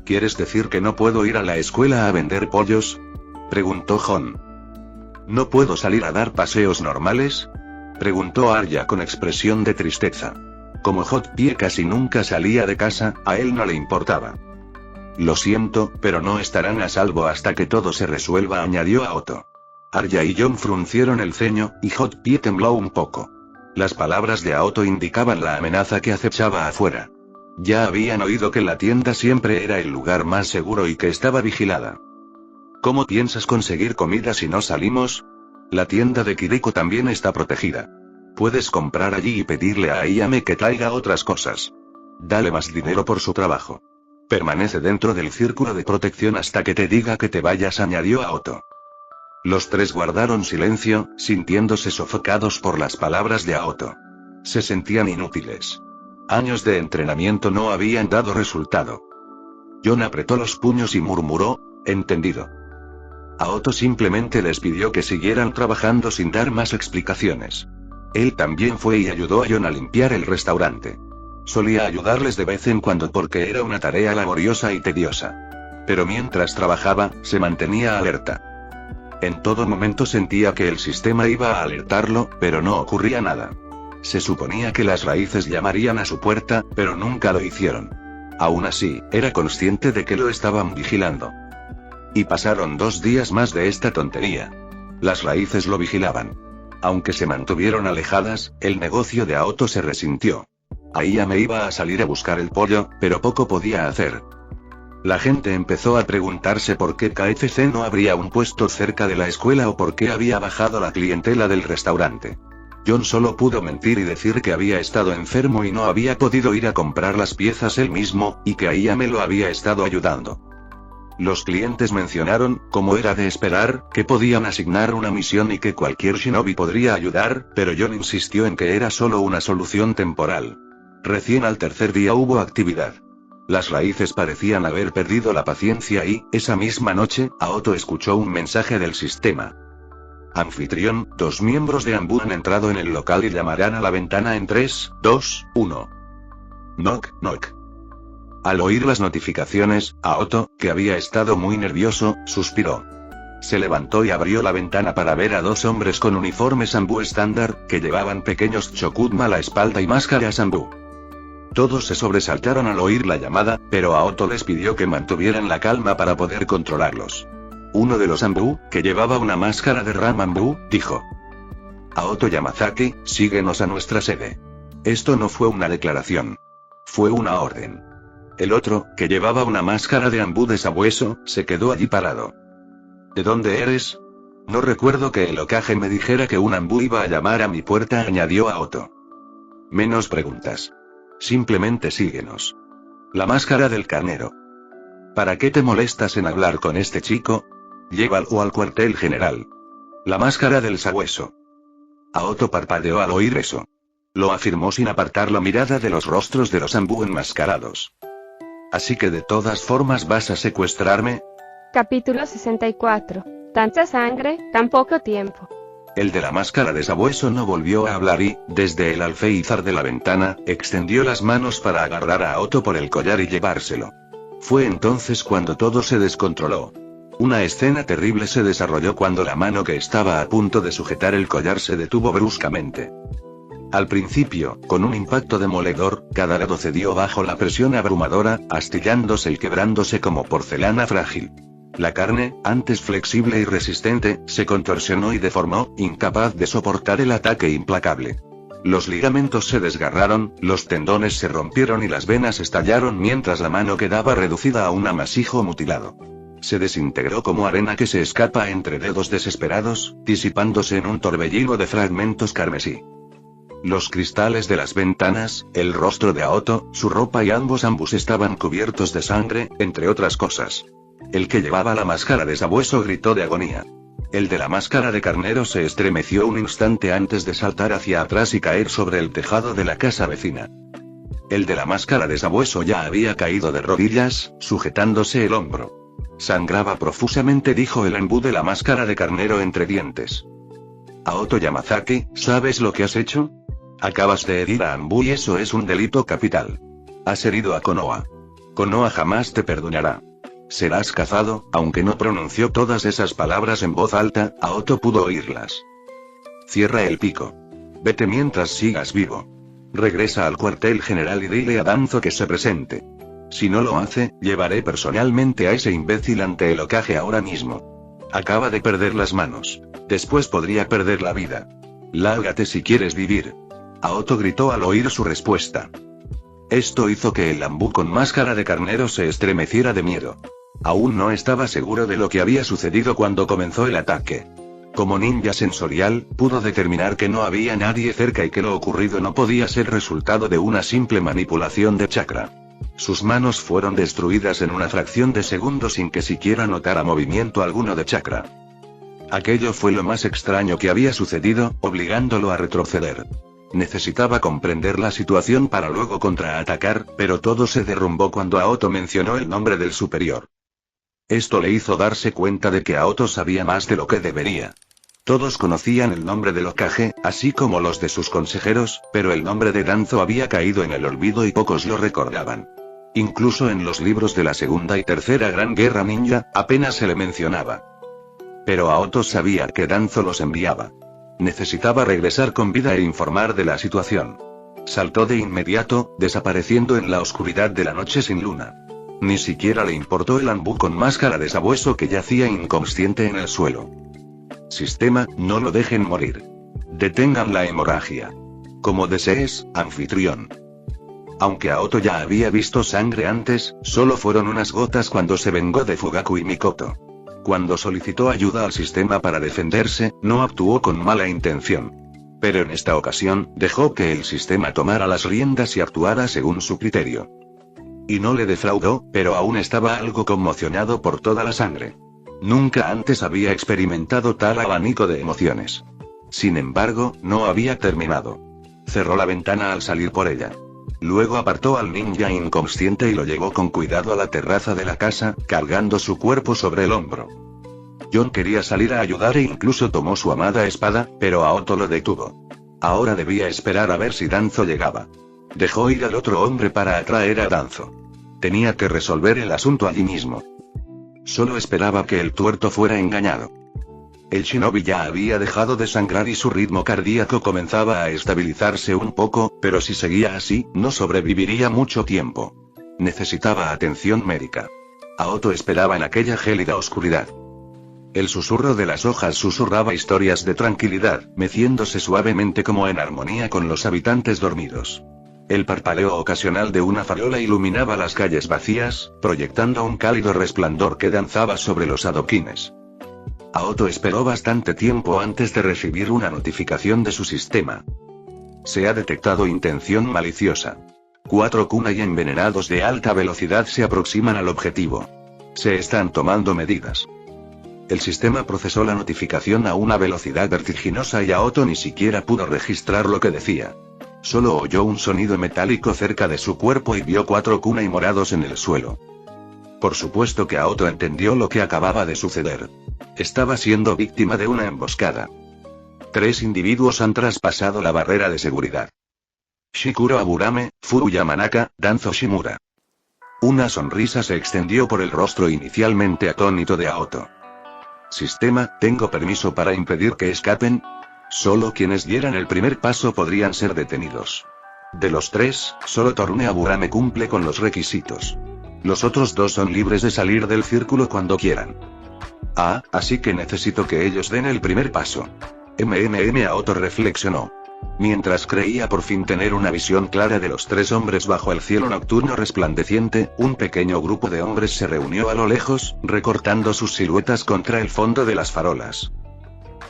¿Quieres decir que no puedo ir a la escuela a vender pollos?, preguntó Jon. ¿No puedo salir a dar paseos normales?, preguntó Arya con expresión de tristeza. Como Hot Pie casi nunca salía de casa, a él no le importaba. Lo siento, pero no estarán a salvo hasta que todo se resuelva, añadió Aoto. Arya y Jon fruncieron el ceño, y Hot Pie tembló un poco. Las palabras de Aoto indicaban la amenaza que acechaba afuera. Ya habían oído que la tienda siempre era el lugar más seguro y que estaba vigilada. ¿Cómo piensas conseguir comida si no salimos? La tienda de Kiriko también está protegida. Puedes comprar allí y pedirle a Ayame que traiga otras cosas. Dale más dinero por su trabajo. Permanece dentro del círculo de protección hasta que te diga que te vayas, añadió Aoto. Los tres guardaron silencio, sintiéndose sofocados por las palabras de Aoto. Se sentían inútiles. Años de entrenamiento no habían dado resultado. Jon apretó los puños y murmuró, entendido. Aoto simplemente les pidió que siguieran trabajando sin dar más explicaciones. Él también fue y ayudó a Jon a limpiar el restaurante. Solía ayudarles de vez en cuando porque era una tarea laboriosa y tediosa. Pero mientras trabajaba, se mantenía alerta. En todo momento sentía que el sistema iba a alertarlo, pero no ocurría nada. Se suponía que las raíces llamarían a su puerta, pero nunca lo hicieron. Aún así, era consciente de que lo estaban vigilando. Y pasaron 2 días más de esta tontería. Las raíces lo vigilaban. Aunque se mantuvieron alejadas, el negocio de Aoto se resintió. Ayame iba a salir a buscar el pollo, pero poco podía hacer. La gente empezó a preguntarse por qué KFC no habría un puesto cerca de la escuela o por qué había bajado la clientela del restaurante. John solo pudo mentir y decir que había estado enfermo y no había podido ir a comprar las piezas él mismo, y que Aya me lo había estado ayudando. Los clientes mencionaron, como era de esperar, que podían asignar una misión y que cualquier shinobi podría ayudar, pero John insistió en que era solo una solución temporal. Recién al tercer día hubo actividad. Las raíces parecían haber perdido la paciencia y, esa misma noche, Aoto escuchó un mensaje del sistema. Anfitrión, 2 miembros de Anbu han entrado en el local y llamarán a la ventana en 3, 2, 1. Knock, knock. Al oír las notificaciones, Aoto, que había estado muy nervioso, suspiró. Se levantó y abrió la ventana para ver a 2 hombres con uniformes Anbu estándar, que llevaban pequeños chokudma a la espalda y máscaras Anbu. Todos se sobresaltaron al oír la llamada, pero Aoto les pidió que mantuvieran la calma para poder controlarlos. Uno de los Anbu, que llevaba una máscara de Ram Anbu, dijo: Aoto Yamazaki, síguenos a nuestra sede. Esto no fue una declaración. Fue una orden. El otro, que llevaba una máscara de Anbu de sabueso, se quedó allí parado. ¿De dónde eres? No recuerdo que el Hokage me dijera que un Anbu iba a llamar a mi puerta, añadió Aoto. Menos preguntas. Simplemente síguenos. La máscara del carnero. ¿Para qué te molestas en hablar con este chico? Llévalo al cuartel general. La máscara del sabueso. Aoto parpadeó al oír eso. Lo afirmó sin apartar la mirada de los rostros de los Anbu enmascarados. Así que de todas formas vas a secuestrarme. Capítulo 64. Tanta sangre, tan poco tiempo. El de la máscara de sabueso no volvió a hablar y, desde el alféizar de la ventana, extendió las manos para agarrar a Aoto por el collar y llevárselo. Fue entonces cuando todo se descontroló. Una escena terrible se desarrolló cuando la mano que estaba a punto de sujetar el collar se detuvo bruscamente. Al principio, con un impacto demoledor, cada lado cedió bajo la presión abrumadora, astillándose y quebrándose como porcelana frágil. La carne, antes flexible y resistente, se contorsionó y deformó, incapaz de soportar el ataque implacable. Los ligamentos se desgarraron, los tendones se rompieron y las venas estallaron mientras la mano quedaba reducida a un amasijo mutilado. Se desintegró como arena que se escapa entre dedos desesperados, disipándose en un torbellino de fragmentos carmesí. Los cristales de las ventanas, el rostro de Aoto, su ropa y ambos Anbus estaban cubiertos de sangre, entre otras cosas. El que llevaba la máscara de sabueso gritó de agonía. El de la máscara de carnero se estremeció un instante antes de saltar hacia atrás y caer sobre el tejado de la casa vecina. El de la máscara de sabueso ya había caído de rodillas, sujetándose el hombro. Sangraba profusamente, dijo el Anbu de la máscara de carnero entre dientes. Aoto Yamazaki, ¿sabes lo que has hecho? Acabas de herir a Anbu y eso es un delito capital. Has herido a Konoha. Konoha jamás te perdonará. Serás cazado, aunque no pronunció todas esas palabras en voz alta, Aoto pudo oírlas. Cierra el pico. Vete mientras sigas vivo. Regresa al cuartel general y dile a Danzo que se presente. Si no lo hace, llevaré personalmente a ese imbécil ante el Hokage ahora mismo. Acaba de perder las manos. Después podría perder la vida. Lárgate si quieres vivir. Aoto gritó al oír su respuesta. Esto hizo que el Anbu con máscara de carnero se estremeciera de miedo. Aún no estaba seguro de lo que había sucedido cuando comenzó el ataque. Como ninja sensorial, pudo determinar que no había nadie cerca y que lo ocurrido no podía ser resultado de una simple manipulación de chakra. Sus manos fueron destruidas en una fracción de segundo sin que siquiera notara movimiento alguno de chakra. Aquello fue lo más extraño que había sucedido, obligándolo a retroceder. Necesitaba comprender la situación para luego contraatacar, pero todo se derrumbó cuando Aoto mencionó el nombre del superior. Esto le hizo darse cuenta de que Aoto sabía más de lo que debería. Todos conocían el nombre del Hokage, así como los de sus consejeros, pero el nombre de Danzo había caído en el olvido y pocos lo recordaban. Incluso en los libros de la Segunda y Tercera Gran Guerra Ninja, apenas se le mencionaba. Pero Aoto sabía que Danzo los enviaba. Necesitaba regresar con vida e informar de la situación. Saltó de inmediato, desapareciendo en la oscuridad de la noche sin luna. Ni siquiera le importó el Anbu con máscara de sabueso que yacía inconsciente en el suelo. Sistema, no lo dejen morir. Detengan la hemorragia. Como desees, anfitrión. Aunque Aoto ya había visto sangre antes, solo fueron unas gotas cuando se vengó de Fugaku y Mikoto. Cuando solicitó ayuda al sistema para defenderse, no actuó con mala intención. Pero en esta ocasión, dejó que el sistema tomara las riendas y actuara según su criterio. Y no le defraudó, pero aún estaba algo conmocionado por toda la sangre. Nunca antes había experimentado tal abanico de emociones. Sin embargo, no había terminado. Cerró la ventana al salir por ella. Luego apartó al ninja inconsciente y lo llevó con cuidado a la terraza de la casa, cargando su cuerpo sobre el hombro. John quería salir a ayudar e incluso tomó su amada espada, pero Aoto lo detuvo. Ahora debía esperar a ver si Danzo llegaba. Dejó ir al otro hombre para atraer a Danzo. Tenía que resolver el asunto allí mismo. Solo esperaba que el tuerto fuera engañado. El shinobi ya había dejado de sangrar y su ritmo cardíaco comenzaba a estabilizarse un poco, pero si seguía así, no sobreviviría mucho tiempo. Necesitaba atención médica. Aoto esperaba en aquella gélida oscuridad. El susurro de las hojas susurraba historias de tranquilidad, meciéndose suavemente como en armonía con los habitantes dormidos. El parpadeo ocasional de una farola iluminaba las calles vacías, proyectando un cálido resplandor que danzaba sobre los adoquines. Aoto esperó bastante tiempo antes de recibir una notificación de su sistema. Se ha detectado intención maliciosa. 4 kunai envenenados de alta velocidad se aproximan al objetivo. Se están tomando medidas. El sistema procesó la notificación a una velocidad vertiginosa y Aoto ni siquiera pudo registrar lo que decía. Solo oyó un sonido metálico cerca de su cuerpo y vio 4 kunai morados en el suelo. Por supuesto que Aoto entendió lo que acababa de suceder. Estaba siendo víctima de una emboscada. 3 individuos han traspasado la barrera de seguridad. Shikuro Aburame, Furu Yamanaka, Danzo Shimura. Una sonrisa se extendió por el rostro inicialmente atónito de Aoto. Sistema, ¿tengo permiso para impedir que escapen? Solo quienes dieran el primer paso podrían ser detenidos. De los 3, solo Torune Aburame cumple con los requisitos. Los otros 2 son libres de salir del círculo cuando quieran. Ah, así que necesito que ellos den el primer paso. Aoto reflexionó. Mientras creía por fin tener una visión clara de los 3 hombres bajo el cielo nocturno resplandeciente, un pequeño grupo de hombres se reunió a lo lejos, recortando sus siluetas contra el fondo de las farolas.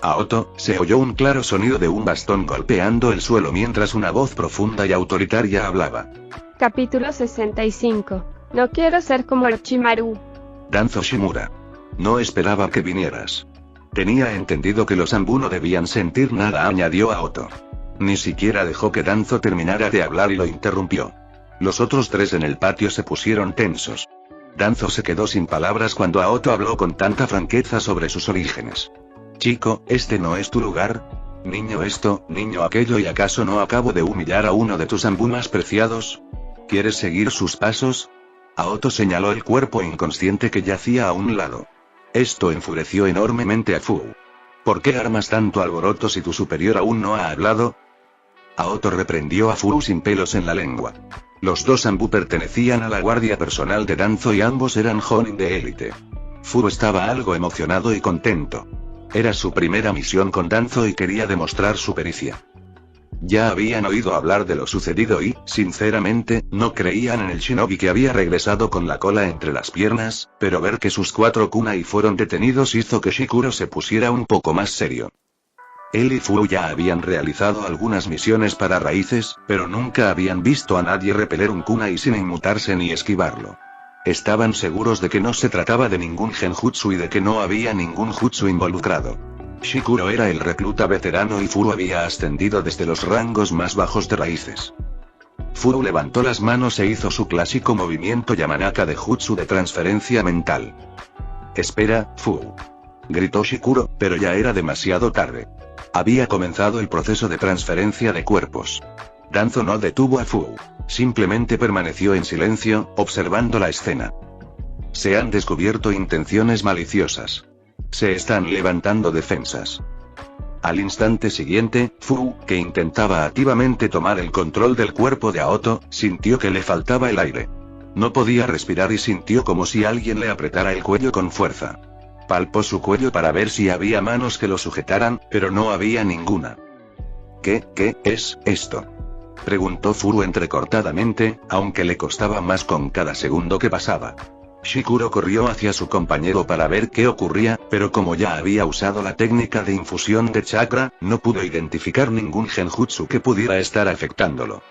Aoto, se oyó un claro sonido de un bastón golpeando el suelo mientras una voz profunda y autoritaria hablaba. Capítulo 65. No quiero ser como Orochimaru. Danzo Shimura. No esperaba que vinieras. Tenía entendido que los Anbu no debían sentir nada, añadió Aoto. Ni siquiera dejó que Danzo terminara de hablar y lo interrumpió. Los otros 3 en el patio se pusieron tensos. Danzo se quedó sin palabras cuando Aoto habló con tanta franqueza sobre sus orígenes. Chico, este no es tu lugar. Niño esto, niño aquello, ¿y acaso no acabo de humillar a uno de tus Anbu más preciados? ¿Quieres seguir sus pasos? Aoto señaló el cuerpo inconsciente que yacía a un lado. Esto enfureció enormemente a Fu. ¿Por qué armas tanto alboroto si tu superior aún no ha hablado? Aoto reprendió a Fu sin pelos en la lengua. Los 2 Anbu pertenecían a la guardia personal de Danzo y ambos eran Jonin de élite. Fu estaba algo emocionado y contento. Era su primera misión con Danzo y quería demostrar su pericia. Ya habían oído hablar de lo sucedido y, sinceramente, no creían en el shinobi que había regresado con la cola entre las piernas, pero ver que sus 4 kunai fueron detenidos hizo que Shikuro se pusiera un poco más serio. Él y Fu ya habían realizado algunas misiones para raíces, pero nunca habían visto a nadie repeler un kunai sin inmutarse ni esquivarlo. Estaban seguros de que no se trataba de ningún genjutsu y de que no había ningún jutsu involucrado. Shikuro era el recluta veterano y Furu había ascendido desde los rangos más bajos de raíces. Furu levantó las manos e hizo su clásico movimiento Yamanaka de jutsu de transferencia mental. Espera, Fu. Gritó Shikuro, pero ya era demasiado tarde. Había comenzado el proceso de transferencia de cuerpos. Danzo no detuvo a Fu. Simplemente permaneció en silencio, observando la escena. Se han descubierto intenciones maliciosas. Se están levantando defensas. Al instante siguiente, Fu, que intentaba activamente tomar el control del cuerpo de Aoto, sintió que le faltaba el aire. No podía respirar y sintió como si alguien le apretara el cuello con fuerza. Palpó su cuello para ver si había manos que lo sujetaran, pero no había ninguna. ¿Qué es esto? Preguntó Furu entrecortadamente, aunque le costaba más con cada segundo que pasaba. Shikuro corrió hacia su compañero para ver qué ocurría, pero como ya había usado la técnica de infusión de chakra, no pudo identificar ningún genjutsu que pudiera estar afectándolo.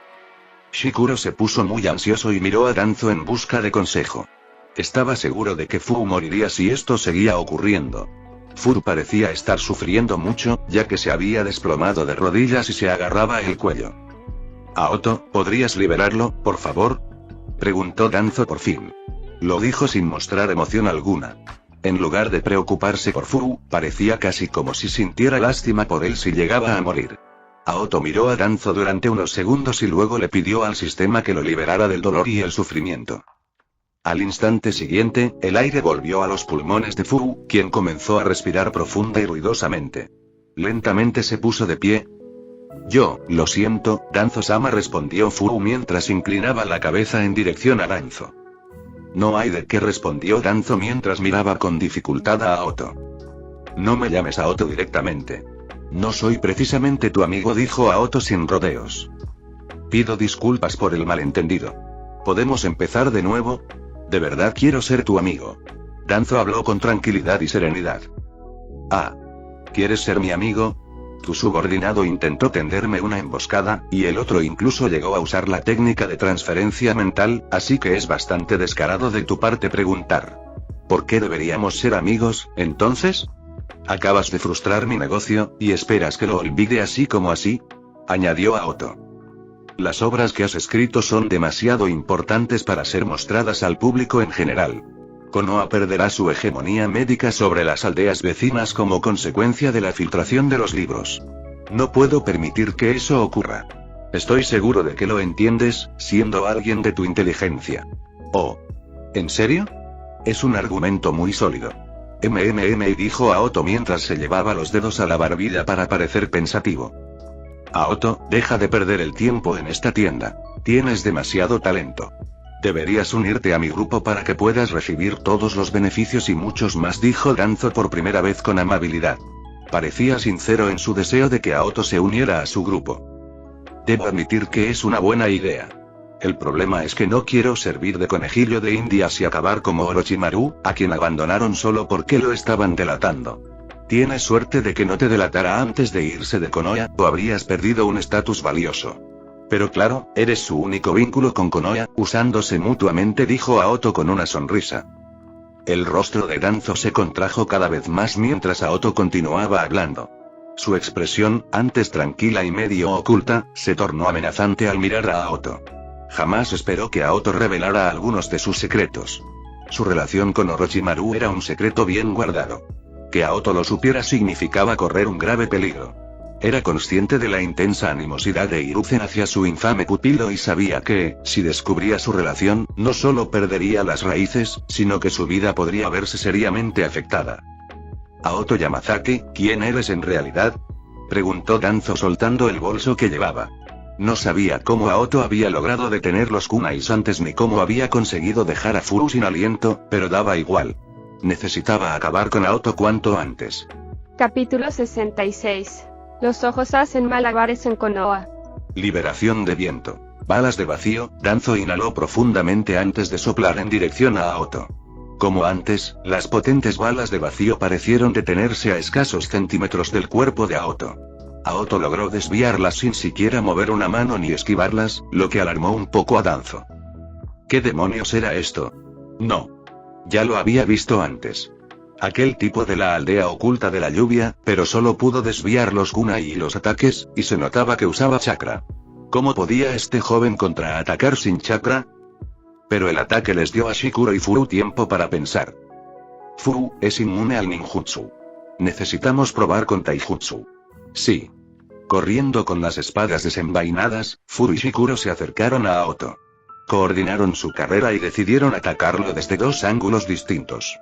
Shikuro se puso muy ansioso y miró a Danzo en busca de consejo. Estaba seguro de que Furu moriría si esto seguía ocurriendo. Furu parecía estar sufriendo mucho, ya que se había desplomado de rodillas y se agarraba el cuello. «Aoto, ¿podrías liberarlo, por favor?», preguntó Danzo por fin. Lo dijo sin mostrar emoción alguna. En lugar de preocuparse por Furu, parecía casi como si sintiera lástima por él si llegaba a morir. Aoto miró a Danzo durante unos segundos y luego le pidió al sistema que lo liberara del dolor y el sufrimiento. Al instante siguiente, el aire volvió a los pulmones de Furu, quien comenzó a respirar profunda y ruidosamente. Lentamente se puso de pie. «Yo, lo siento, Danzo-sama», respondió Furu mientras inclinaba la cabeza en dirección a Danzo. «No hay de qué», respondió Danzo mientras miraba con dificultad a Aoto. «No me llames Aoto directamente. No soy precisamente tu amigo», dijo Aoto sin rodeos. «Pido disculpas por el malentendido. ¿Podemos empezar de nuevo? De verdad quiero ser tu amigo». Danzo habló con tranquilidad y serenidad. «Ah. ¿Quieres ser mi amigo?» Tu subordinado intentó tenderme una emboscada, y el otro incluso llegó a usar la técnica de transferencia mental, así que es bastante descarado de tu parte preguntar. ¿Por qué deberíamos ser amigos, entonces? Acabas de frustrar mi negocio, y esperas que lo olvide así como así, añadió Aoto. Las obras que has escrito son demasiado importantes para ser mostradas al público en general. Konoha perderá su hegemonía médica sobre las aldeas vecinas como consecuencia de la filtración de los libros. No puedo permitir que eso ocurra. Estoy seguro de que lo entiendes, siendo alguien de tu inteligencia. Oh. ¿En serio? Es un argumento muy sólido. Dijo Aoto mientras se llevaba los dedos a la barbilla para parecer pensativo. Aoto, deja de perder el tiempo en esta tienda. Tienes demasiado talento. Deberías unirte a mi grupo para que puedas recibir todos los beneficios y muchos más, dijo Danzo por primera vez con amabilidad. Parecía sincero en su deseo de que Aoto se uniera a su grupo. Debo admitir que es una buena idea. El problema es que no quiero servir de conejillo de indias y acabar como Orochimaru, a quien abandonaron solo porque lo estaban delatando. Tienes suerte de que no te delatara antes de irse de Konoha, o habrías perdido un estatus valioso. Pero claro, eres su único vínculo con Konoha, usándose mutuamente, dijo Aoto con una sonrisa. El rostro de Danzo se contrajo cada vez más mientras Aoto continuaba hablando. Su expresión, antes tranquila y medio oculta, se tornó amenazante al mirar a Aoto. Jamás esperó que Aoto revelara algunos de sus secretos. Su relación con Orochimaru era un secreto bien guardado. Que Aoto lo supiera significaba correr un grave peligro. Era consciente de la intensa animosidad de Hiruzen hacia su infame pupilo y sabía que, si descubría su relación, no solo perdería las raíces, sino que su vida podría verse seriamente afectada. «Aoto Yamazaki, ¿quién eres en realidad?», preguntó Danzo soltando el bolso que llevaba. No sabía cómo Aoto había logrado detener los kunais antes ni cómo había conseguido dejar a Furu sin aliento, pero daba igual. Necesitaba acabar con Aoto cuanto antes. Capítulo 66. Los ojos hacen malabares en Konoha. Liberación de viento. Balas de vacío. Danzo inhaló profundamente antes de soplar en dirección a Aoto. Como antes, las potentes balas de vacío parecieron detenerse a escasos centímetros del cuerpo de Aoto. Aoto logró desviarlas sin siquiera mover una mano ni esquivarlas, lo que alarmó un poco a Danzo. ¿Qué demonios era esto? No. Ya lo había visto antes. Aquel tipo de la aldea oculta de la lluvia, pero solo pudo desviar los kunai y los ataques, y se notaba que usaba chakra. ¿Cómo podía este joven contraatacar sin chakra? Pero el ataque les dio a Shikuro y Furu tiempo para pensar. Furu es inmune al ninjutsu. Necesitamos probar con taijutsu. Sí. Corriendo con las espadas desenvainadas, Furu y Shikuro se acercaron a Aoto. Coordinaron su carrera y decidieron atacarlo desde dos ángulos distintos.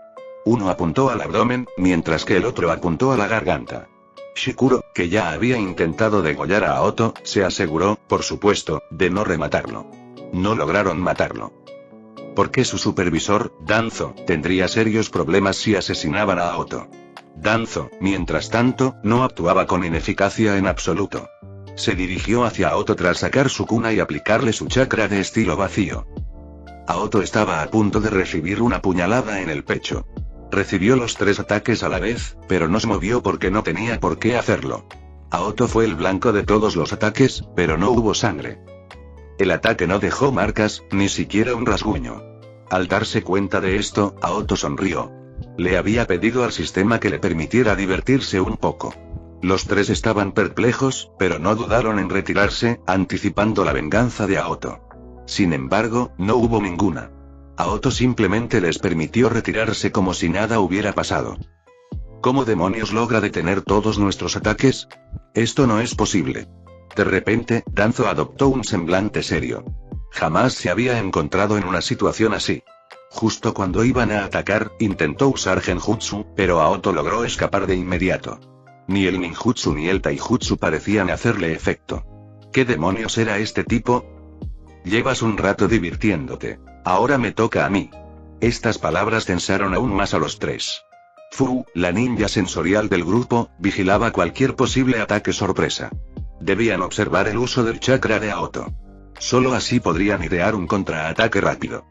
Uno apuntó al abdomen, mientras que el otro apuntó a la garganta. Shikuro, que ya había intentado degollar a Aoto, se aseguró, por supuesto, de no rematarlo. No lograron matarlo. Porque su supervisor, Danzo, tendría serios problemas si asesinaban a Aoto. Danzo, mientras tanto, no actuaba con ineficacia en absoluto. Se dirigió hacia Aoto tras sacar su kuna y aplicarle su chakra de estilo vacío. Aoto estaba a punto de recibir una puñalada en el pecho. Recibió los 3 ataques a la vez, pero no se movió porque no tenía por qué hacerlo. Aoto fue el blanco de todos los ataques, pero no hubo sangre. El ataque no dejó marcas, ni siquiera un rasguño. Al darse cuenta de esto, Aoto sonrió. Le había pedido al sistema que le permitiera divertirse un poco. Los 3 estaban perplejos, pero no dudaron en retirarse, anticipando la venganza de Aoto. Sin embargo, no hubo ninguna. Aoto simplemente les permitió retirarse como si nada hubiera pasado. ¿Cómo demonios logra detener todos nuestros ataques? Esto no es posible. De repente, Danzo adoptó un semblante serio. Jamás se había encontrado en una situación así. Justo cuando iban a atacar, intentó usar Genjutsu, pero Aoto logró escapar de inmediato. Ni el ninjutsu ni el taijutsu parecían hacerle efecto. ¿Qué demonios era este tipo? Llevas un rato divirtiéndote. Ahora me toca a mí. Estas palabras tensaron aún más a los 3. Fu, la ninja sensorial del grupo, vigilaba cualquier posible ataque sorpresa. Debían observar el uso del chakra de Aoto. Solo así podrían idear un contraataque rápido.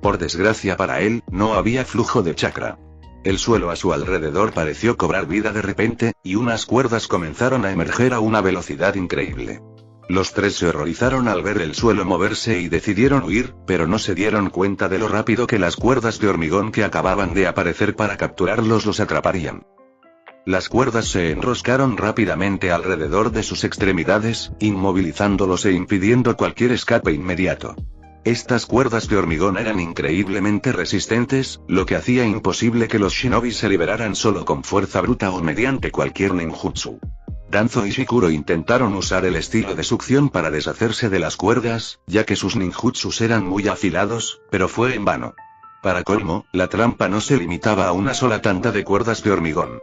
Por desgracia para él, no había flujo de chakra. El suelo a su alrededor pareció cobrar vida de repente, y unas cuerdas comenzaron a emerger a una velocidad increíble. Los 3 se horrorizaron al ver el suelo moverse y decidieron huir, pero no se dieron cuenta de lo rápido que las cuerdas de hormigón que acababan de aparecer para capturarlos los atraparían. Las cuerdas se enroscaron rápidamente alrededor de sus extremidades, inmovilizándolos e impidiendo cualquier escape inmediato. Estas cuerdas de hormigón eran increíblemente resistentes, lo que hacía imposible que los shinobi se liberaran solo con fuerza bruta o mediante cualquier ninjutsu. Danzo y Shikuro intentaron usar el estilo de succión para deshacerse de las cuerdas, ya que sus ninjutsus eran muy afilados, pero fue en vano. Para colmo, la trampa no se limitaba a una sola tanda de cuerdas de hormigón.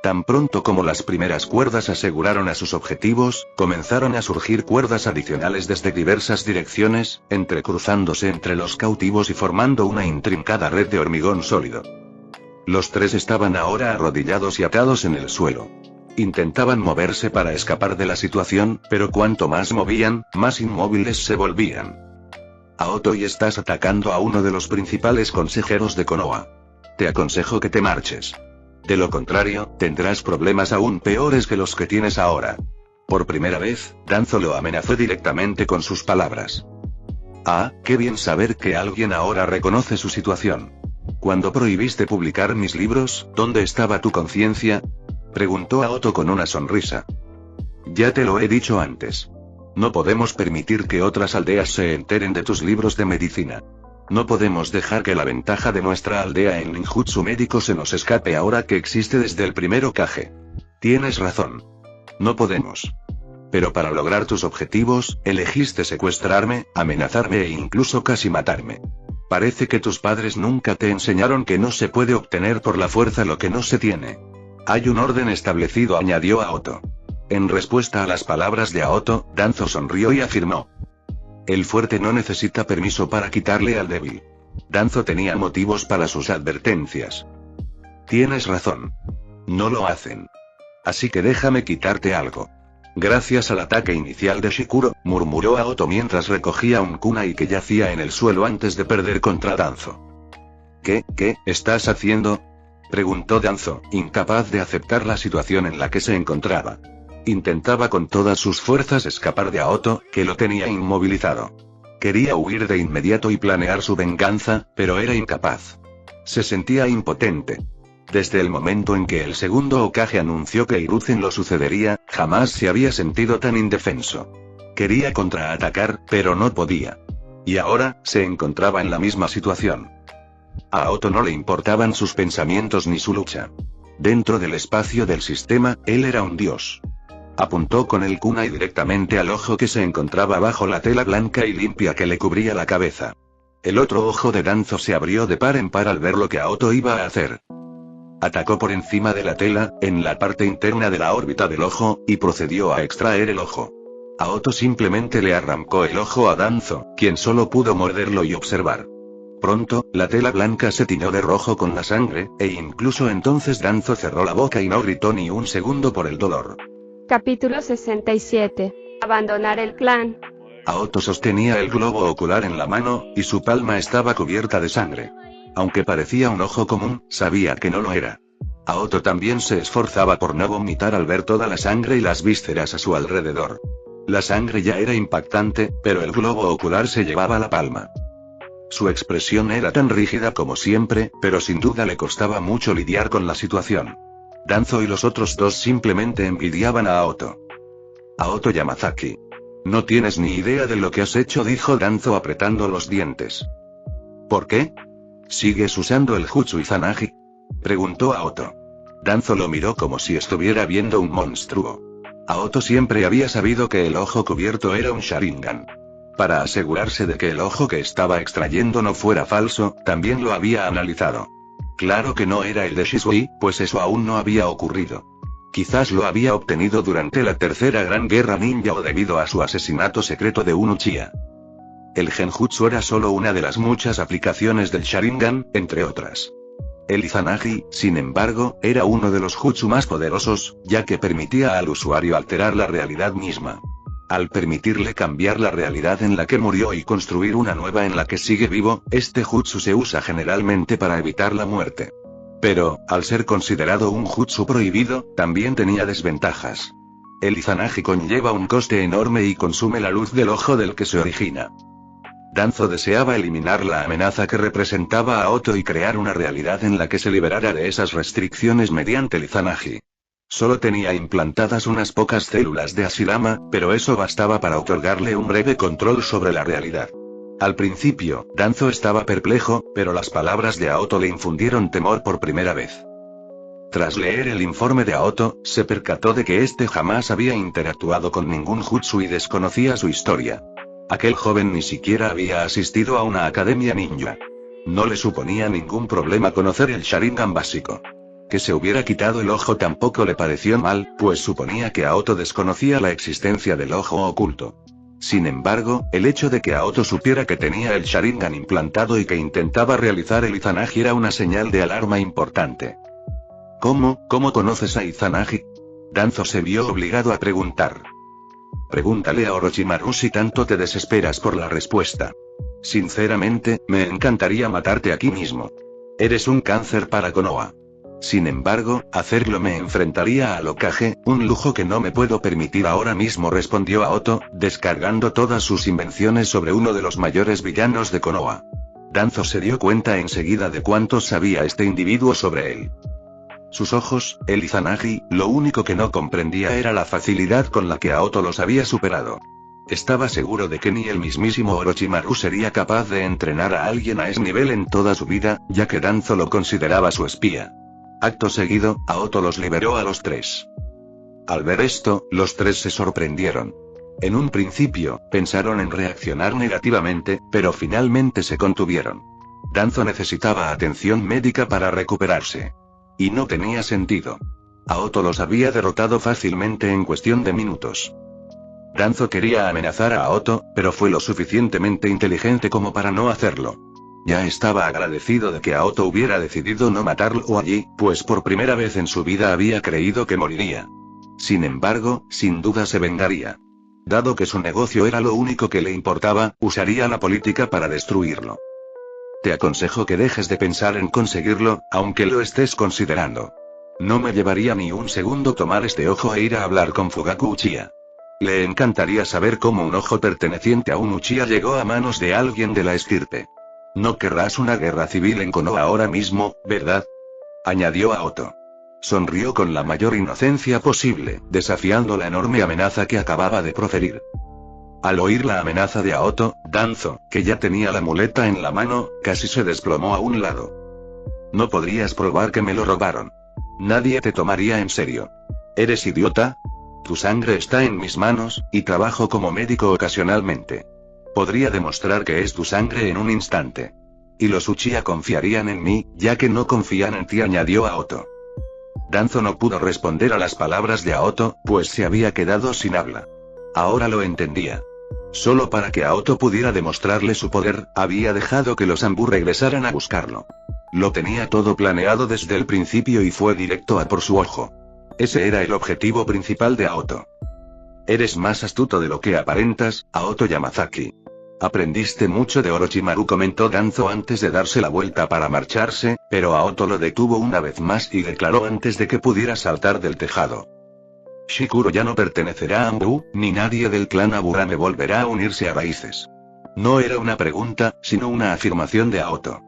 Tan pronto como las primeras cuerdas aseguraron a sus objetivos, comenzaron a surgir cuerdas adicionales desde diversas direcciones, entrecruzándose entre los cautivos y formando una intrincada red de hormigón sólido. Los 3 estaban ahora arrodillados y atados en el suelo. Intentaban moverse para escapar de la situación, pero cuanto más movían, más inmóviles se volvían. Aoto, y estás atacando a uno de los principales consejeros de Konoha. Te aconsejo que te marches. De lo contrario, tendrás problemas aún peores que los que tienes ahora. Por primera vez, Danzo lo amenazó directamente con sus palabras. Ah, qué bien saber que alguien ahora reconoce su situación. Cuando prohibiste publicar mis libros, ¿dónde estaba tu conciencia?, preguntó Aoto con una sonrisa. Ya te lo he dicho antes. No podemos permitir que otras aldeas se enteren de tus libros de medicina. No podemos dejar que la ventaja de nuestra aldea en ninjutsu médico se nos escape ahora que existe desde el primer Hokage. Tienes razón. No podemos. Pero para lograr tus objetivos, elegiste secuestrarme, amenazarme e incluso casi matarme. Parece que tus padres nunca te enseñaron que no se puede obtener por la fuerza lo que no se tiene. Hay un orden establecido, añadió Aoto. En respuesta a las palabras de Aoto, Danzo sonrió y afirmó. El fuerte no necesita permiso para quitarle al débil. Danzo tenía motivos para sus advertencias. Tienes razón. No lo hacen. Así que déjame quitarte algo. Gracias al ataque inicial de Shikuro, murmuró Aoto mientras recogía un kunai que yacía en el suelo antes de perder contra Danzo. ¿Qué estás haciendo?, preguntó Danzo, incapaz de aceptar la situación en la que se encontraba. Intentaba con todas sus fuerzas escapar de Aoto, que lo tenía inmovilizado. Quería huir de inmediato y planear su venganza, pero era incapaz. Se sentía impotente. Desde el momento en que el segundo Hokage anunció que Hiruzen lo sucedería, jamás se había sentido tan indefenso. Quería contraatacar, pero no podía. Y ahora, se encontraba en la misma situación. A Aoto no le importaban sus pensamientos ni su lucha. Dentro del espacio del sistema, él era un dios. Apuntó con el kunai directamente al ojo que se encontraba bajo la tela blanca y limpia que le cubría la cabeza. El otro ojo de Danzo se abrió de par en par al ver lo que Aoto iba a hacer. Atacó por encima de la tela, en la parte interna de la órbita del ojo, y procedió a extraer el ojo. Aoto simplemente le arrancó el ojo a Danzo, quien solo pudo morderlo y observar. Pronto, la tela blanca se tiñó de rojo con la sangre, e incluso entonces Danzo cerró la boca y no gritó ni un segundo por el dolor. Capítulo 67. Abandonar el clan. Aoto sostenía el globo ocular en la mano, y su palma estaba cubierta de sangre. Aunque parecía un ojo común, sabía que no lo era. Aoto también se esforzaba por no vomitar al ver toda la sangre y las vísceras a su alrededor. La sangre ya era impactante, pero el globo ocular se llevaba la palma. Su expresión era tan rígida como siempre, pero sin duda le costaba mucho lidiar con la situación. Danzo y los otros dos simplemente envidiaban a Aoto. Aoto Yamazaki. No tienes ni idea de lo que has hecho, dijo Danzo apretando los dientes. ¿Por qué? ¿Sigues usando el Jutsu Izanagi? Preguntó Aoto. Danzo lo miró como si estuviera viendo un monstruo. Aoto siempre había sabido que el ojo cubierto era un Sharingan. Para asegurarse de que el ojo que estaba extrayendo no fuera falso, también lo había analizado. Claro que no era el de Shisui, pues eso aún no había ocurrido. Quizás lo había obtenido durante la tercera gran guerra ninja o debido a su asesinato secreto de un Uchiha. El Genjutsu era solo una de las muchas aplicaciones del Sharingan, entre otras. El Izanagi, sin embargo, era uno de los jutsu más poderosos, ya que permitía al usuario alterar la realidad misma. Al permitirle cambiar la realidad en la que murió y construir una nueva en la que sigue vivo, este jutsu se usa generalmente para evitar la muerte. Pero, al ser considerado un jutsu prohibido, también tenía desventajas. El Izanagi conlleva un coste enorme y consume la luz del ojo del que se origina. Danzo deseaba eliminar la amenaza que representaba a Aoto y crear una realidad en la que se liberara de esas restricciones mediante el Izanagi. Solo tenía implantadas unas pocas células de Hashirama, pero eso bastaba para otorgarle un breve control sobre la realidad. Al principio, Danzo estaba perplejo, pero las palabras de Aoto le infundieron temor por primera vez. Tras leer el informe de Aoto, se percató de que este jamás había interactuado con ningún jutsu y desconocía su historia. Aquel joven ni siquiera había asistido a una academia ninja. No le suponía ningún problema conocer el Sharingan básico. Que se hubiera quitado el ojo tampoco le pareció mal, pues suponía que Aoto desconocía la existencia del ojo oculto. Sin embargo, el hecho de que Aoto supiera que tenía el Sharingan implantado y que intentaba realizar el Izanagi era una señal de alarma importante. ¿Cómo conoces a Izanagi? Danzo se vio obligado a preguntar. Pregúntale a Orochimaru si tanto te desesperas por la respuesta. Sinceramente, me encantaría matarte aquí mismo. Eres un cáncer para Konoha. Sin embargo, hacerlo me enfrentaría al Hokage, un lujo que no me puedo permitir ahora mismo, respondió Aoto, descargando todas sus invenciones sobre uno de los mayores villanos de Konoha. Danzo se dio cuenta enseguida de cuánto sabía este individuo sobre él. Sus ojos, el Izanagi, lo único que no comprendía era la facilidad con la que Aoto los había superado. Estaba seguro de que ni el mismísimo Orochimaru sería capaz de entrenar a alguien a ese nivel en toda su vida, ya que Danzo lo consideraba su espía. Acto seguido, Aoto los liberó a los tres. Al ver esto, los tres se sorprendieron. En un principio, pensaron en reaccionar negativamente, pero finalmente se contuvieron. Danzo necesitaba atención médica para recuperarse. Y no tenía sentido. Aoto los había derrotado fácilmente en cuestión de minutos. Danzo quería amenazar a Aoto, pero fue lo suficientemente inteligente como para no hacerlo. Ya estaba agradecido de que Aoto hubiera decidido no matarlo allí, pues por primera vez en su vida había creído que moriría. Sin embargo, sin duda se vengaría. Dado que su negocio era lo único que le importaba, usaría la política para destruirlo. Te aconsejo que dejes de pensar en conseguirlo, aunque lo estés considerando. No me llevaría ni un segundo tomar este ojo e ir a hablar con Fugaku Uchiha. Le encantaría saber cómo un ojo perteneciente a un Uchiha llegó a manos de alguien de la estirpe. No querrás una guerra civil en Konoha ahora mismo, ¿verdad? Añadió Aoto. Sonrió con la mayor inocencia posible, desafiando la enorme amenaza que acababa de proferir. Al oír la amenaza de Aoto, Danzo, que ya tenía la muleta en la mano, casi se desplomó a un lado. No podrías probar que me lo robaron. Nadie te tomaría en serio. ¿Eres idiota? Tu sangre está en mis manos, y trabajo como médico ocasionalmente. Podría demostrar que es tu sangre en un instante. Y los Uchiha confiarían en mí, ya que no confían en ti, añadió Aoto. Danzo no pudo responder a las palabras de Aoto, pues se había quedado sin habla. Ahora lo entendía. Solo para que Aoto pudiera demostrarle su poder, había dejado que los Anbu regresaran a buscarlo. Lo tenía todo planeado desde el principio y fue directo a por su ojo. Ese era el objetivo principal de Aoto. Eres más astuto de lo que aparentas, Aoto Yamazaki. Aprendiste mucho de Orochimaru, comentó Danzo antes de darse la vuelta para marcharse, pero Aoto lo detuvo una vez más y declaró antes de que pudiera saltar del tejado. Shikuro ya no pertenecerá a Ambu, ni nadie del clan Aburame volverá a unirse a Raíces. No era una pregunta, sino una afirmación de Aoto.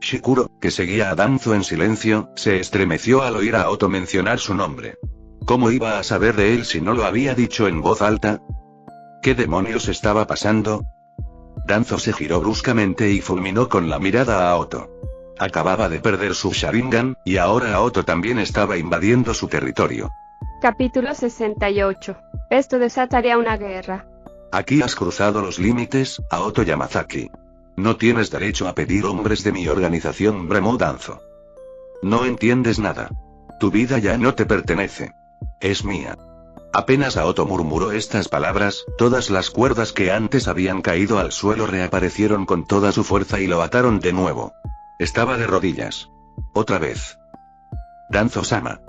Shikuro, que seguía a Danzo en silencio, se estremeció al oír a Aoto mencionar su nombre. ¿Cómo iba a saber de él si no lo había dicho en voz alta? ¿Qué demonios estaba pasando? Danzo se giró bruscamente y fulminó con la mirada a Aoto. Acababa de perder su Sharingan, y ahora Aoto también estaba invadiendo su territorio. Capítulo 68. Esto desataría una guerra. Aquí has cruzado los límites, Aoto Yamazaki. No tienes derecho a pedir hombres de mi organización, bramó Danzo. No entiendes nada. Tu vida ya no te pertenece. Es mía. Apenas Aoto murmuró estas palabras, todas las cuerdas que antes habían caído al suelo reaparecieron con toda su fuerza y lo ataron de nuevo. Estaba de rodillas. Otra vez. Danzo-sama.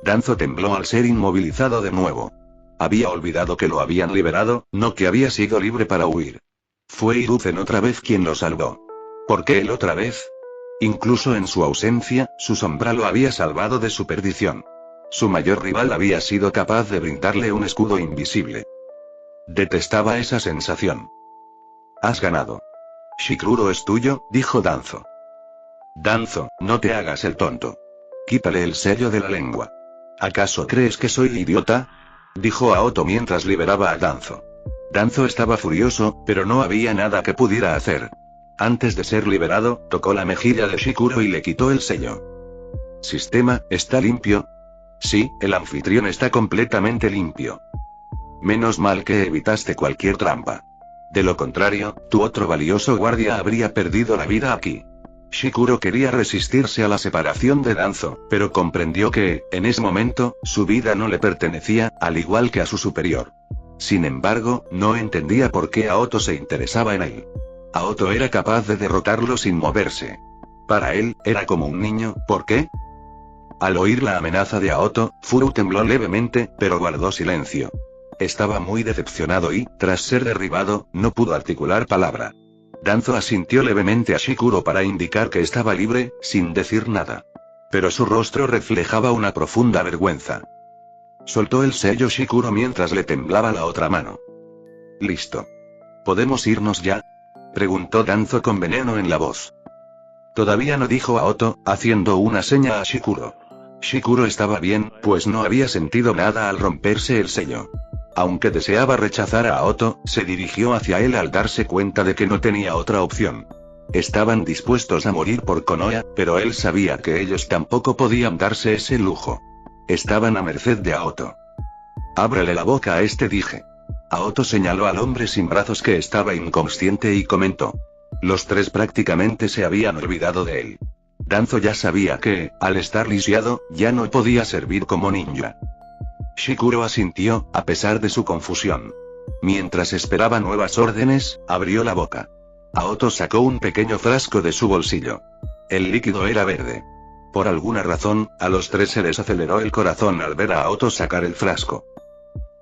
Danzo tembló al ser inmovilizado de nuevo. Había olvidado que lo habían liberado, no que había sido libre para huir. Fue Hiruzen otra vez quien lo salvó. ¿Por qué él otra vez? Incluso en su ausencia, su sombra lo había salvado de su perdición. Su mayor rival había sido capaz de brindarle un escudo invisible. Detestaba esa sensación. Has ganado. Shikuro es tuyo, dijo Danzo. Danzo, no te hagas el tonto. Quítale el sello de la lengua. ¿Acaso crees que soy idiota? Dijo Aoto mientras liberaba a Danzo. Danzo estaba furioso, pero no había nada que pudiera hacer. Antes de ser liberado, tocó la mejilla de Shikuro y le quitó el sello. ¿Sistema, está limpio? Sí, el anfitrión está completamente limpio. Menos mal que evitaste cualquier trampa. De lo contrario, tu otro valioso guardia habría perdido la vida aquí. Shikuro quería resistirse a la separación de Danzo, pero comprendió que, en ese momento, su vida no le pertenecía, al igual que a su superior. Sin embargo, no entendía por qué Aoto se interesaba en él. Aoto era capaz de derrotarlo sin moverse. Para él, era como un niño, ¿por qué? Al oír la amenaza de Aoto, Furu tembló levemente, pero guardó silencio. Estaba muy decepcionado y, tras ser derribado, no pudo articular palabra. Danzo asintió levemente a Shikuro para indicar que estaba libre, sin decir nada. Pero su rostro reflejaba una profunda vergüenza. Soltó el sello Shikuro mientras le temblaba la otra mano. Listo. ¿Podemos irnos ya? Preguntó Danzo con veneno en la voz. Todavía no, dijo Aoto, haciendo una seña a Shikuro. Shikuro estaba bien, pues no había sentido nada al romperse el sello. Aunque deseaba rechazar a Aoto, se dirigió hacia él al darse cuenta de que no tenía otra opción. Estaban dispuestos a morir por Konoha, pero él sabía que ellos tampoco podían darse ese lujo. Estaban a merced de Aoto. Ábrele la boca a este, dije. Aoto señaló al hombre sin brazos que estaba inconsciente y comentó. Los tres prácticamente se habían olvidado de él. Danzo ya sabía que, al estar lisiado, ya no podía servir como ninja. Shikuro asintió, a pesar de su confusión. Mientras esperaba nuevas órdenes, abrió la boca. Aoto sacó un pequeño frasco de su bolsillo. El líquido era verde. Por alguna razón, a los tres se les aceleró el corazón al ver a Aoto sacar el frasco.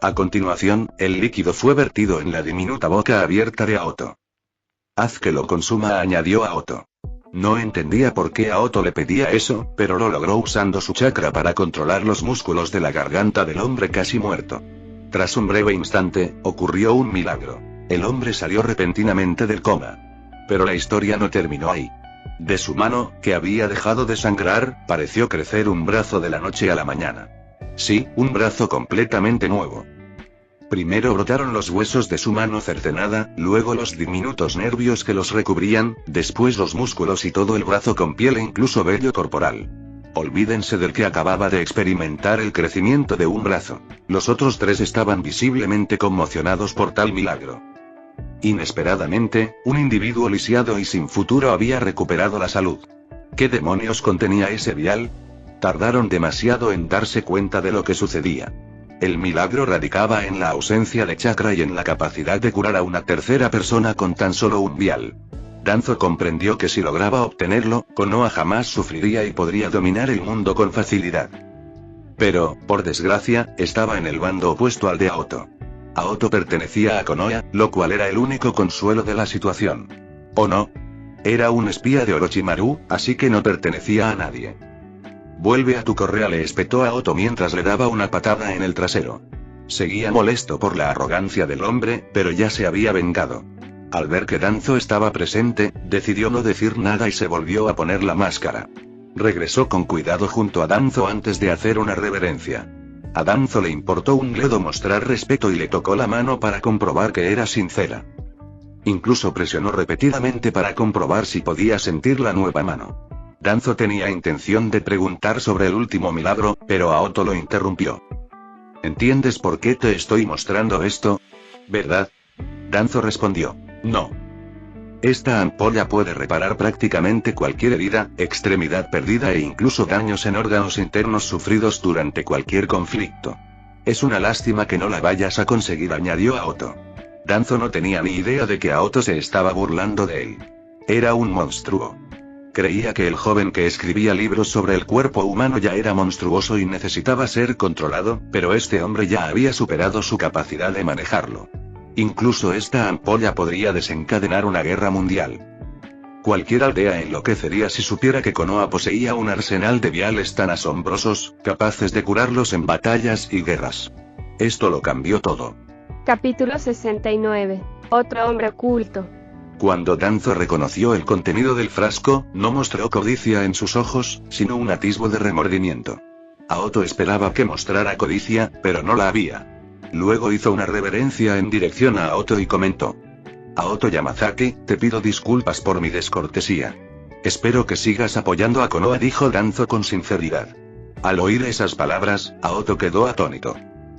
A continuación, el líquido fue vertido en la diminuta boca abierta de Aoto. Haz que lo consuma, añadió Aoto. No entendía por qué Aoto le pedía eso, pero lo logró usando su chakra para controlar los músculos de la garganta del hombre casi muerto. Tras un breve instante, ocurrió un milagro. El hombre salió repentinamente del coma. Pero la historia no terminó ahí. De su mano, que había dejado de sangrar, pareció crecer un brazo de la noche a la mañana. Sí, un brazo completamente nuevo. Primero brotaron los huesos de su mano cercenada, luego los diminutos nervios que los recubrían, después los músculos y todo el brazo con piel e incluso vello corporal. Olvídense del que acababa de experimentar el crecimiento de un brazo. Los otros tres estaban visiblemente conmocionados por tal milagro. Inesperadamente, un individuo lisiado y sin futuro había recuperado la salud. ¿Qué demonios contenía ese vial? Tardaron demasiado en darse cuenta de lo que sucedía. El milagro radicaba en la ausencia de chakra y en la capacidad de curar a una tercera persona con tan solo un vial. Danzo comprendió que si lograba obtenerlo, Konoha jamás sufriría y podría dominar el mundo con facilidad. Pero, por desgracia, estaba en el bando opuesto al de Aoto. Aoto pertenecía a Konoha, lo cual era el único consuelo de la situación. ¿O no? Era un espía de Orochimaru, así que no pertenecía a nadie. Vuelve a tu correa, le espetó a Aoto mientras le daba una patada en el trasero. Seguía molesto por la arrogancia del hombre, pero ya se había vengado. Al ver que Danzo estaba presente, decidió no decir nada y se volvió a poner la máscara. Regresó con cuidado junto a Danzo antes de hacer una reverencia. A Danzo le importó un bledo mostrar respeto y le tocó la mano para comprobar que era sincera. Incluso presionó repetidamente para comprobar si podía sentir la nueva mano. Danzo tenía intención de preguntar sobre el último milagro, pero Aoto lo interrumpió. ¿Entiendes por qué te estoy mostrando esto? ¿Verdad? Danzo respondió, no. Esta ampolla puede reparar prácticamente cualquier herida, extremidad perdida e incluso daños en órganos internos sufridos durante cualquier conflicto. Es una lástima que no la vayas a conseguir, añadió Aoto. Danzo no tenía ni idea de que Aoto se estaba burlando de él. Era un monstruo. Creía que el joven que escribía libros sobre el cuerpo humano ya era monstruoso y necesitaba ser controlado, pero este hombre ya había superado su capacidad de manejarlo. Incluso esta ampolla podría desencadenar una guerra mundial. Cualquier aldea enloquecería si supiera que Konoha poseía un arsenal de viales tan asombrosos, capaces de curarlos en batallas y guerras. Esto lo cambió todo. Capítulo 69. Otro hombre oculto. Cuando Danzo reconoció el contenido del frasco, no mostró codicia en sus ojos, sino un atisbo de remordimiento. Aoto esperaba que mostrara codicia, pero no la había. Luego hizo una reverencia en dirección a Aoto y comentó: Aoto Yamazaki, te pido disculpas por mi descortesía. Espero que sigas apoyando a Konoha, dijo Danzo con sinceridad. Al oír esas palabras, Aoto quedó atónito.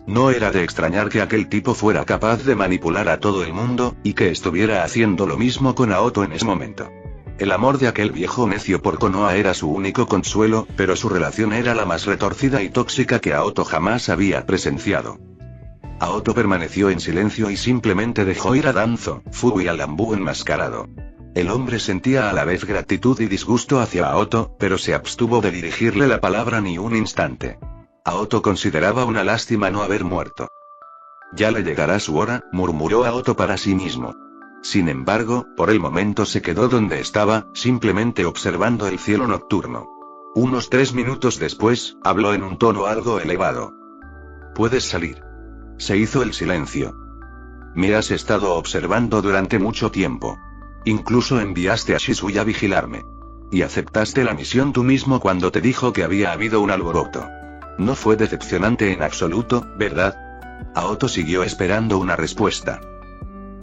No era de extrañar que aquel tipo fuera capaz de manipular a todo el mundo, y que estuviera haciendo lo mismo con Aoto en ese momento. El amor de aquel viejo necio por Konoha era su único consuelo, pero su relación era la más retorcida y tóxica que Aoto jamás había presenciado. Aoto permaneció en silencio y simplemente dejó ir a Danzo, Fugu y al Bambú enmascarado. El hombre sentía a la vez gratitud y disgusto hacia Aoto, pero se abstuvo de dirigirle la palabra ni un instante. Aoto consideraba una lástima no haber muerto. Ya le llegará su hora, murmuró Aoto para sí mismo. Sin embargo, por el momento se quedó donde estaba, simplemente observando el cielo nocturno. Unos 3 minutos después, habló en un tono algo elevado. Puedes salir. Se hizo el silencio. Me has estado observando durante mucho tiempo. Incluso enviaste a Shisui a vigilarme. Y aceptaste la misión tú mismo cuando te dijo que había habido un alboroto. No fue decepcionante en absoluto, ¿verdad? Aoto siguió esperando una respuesta.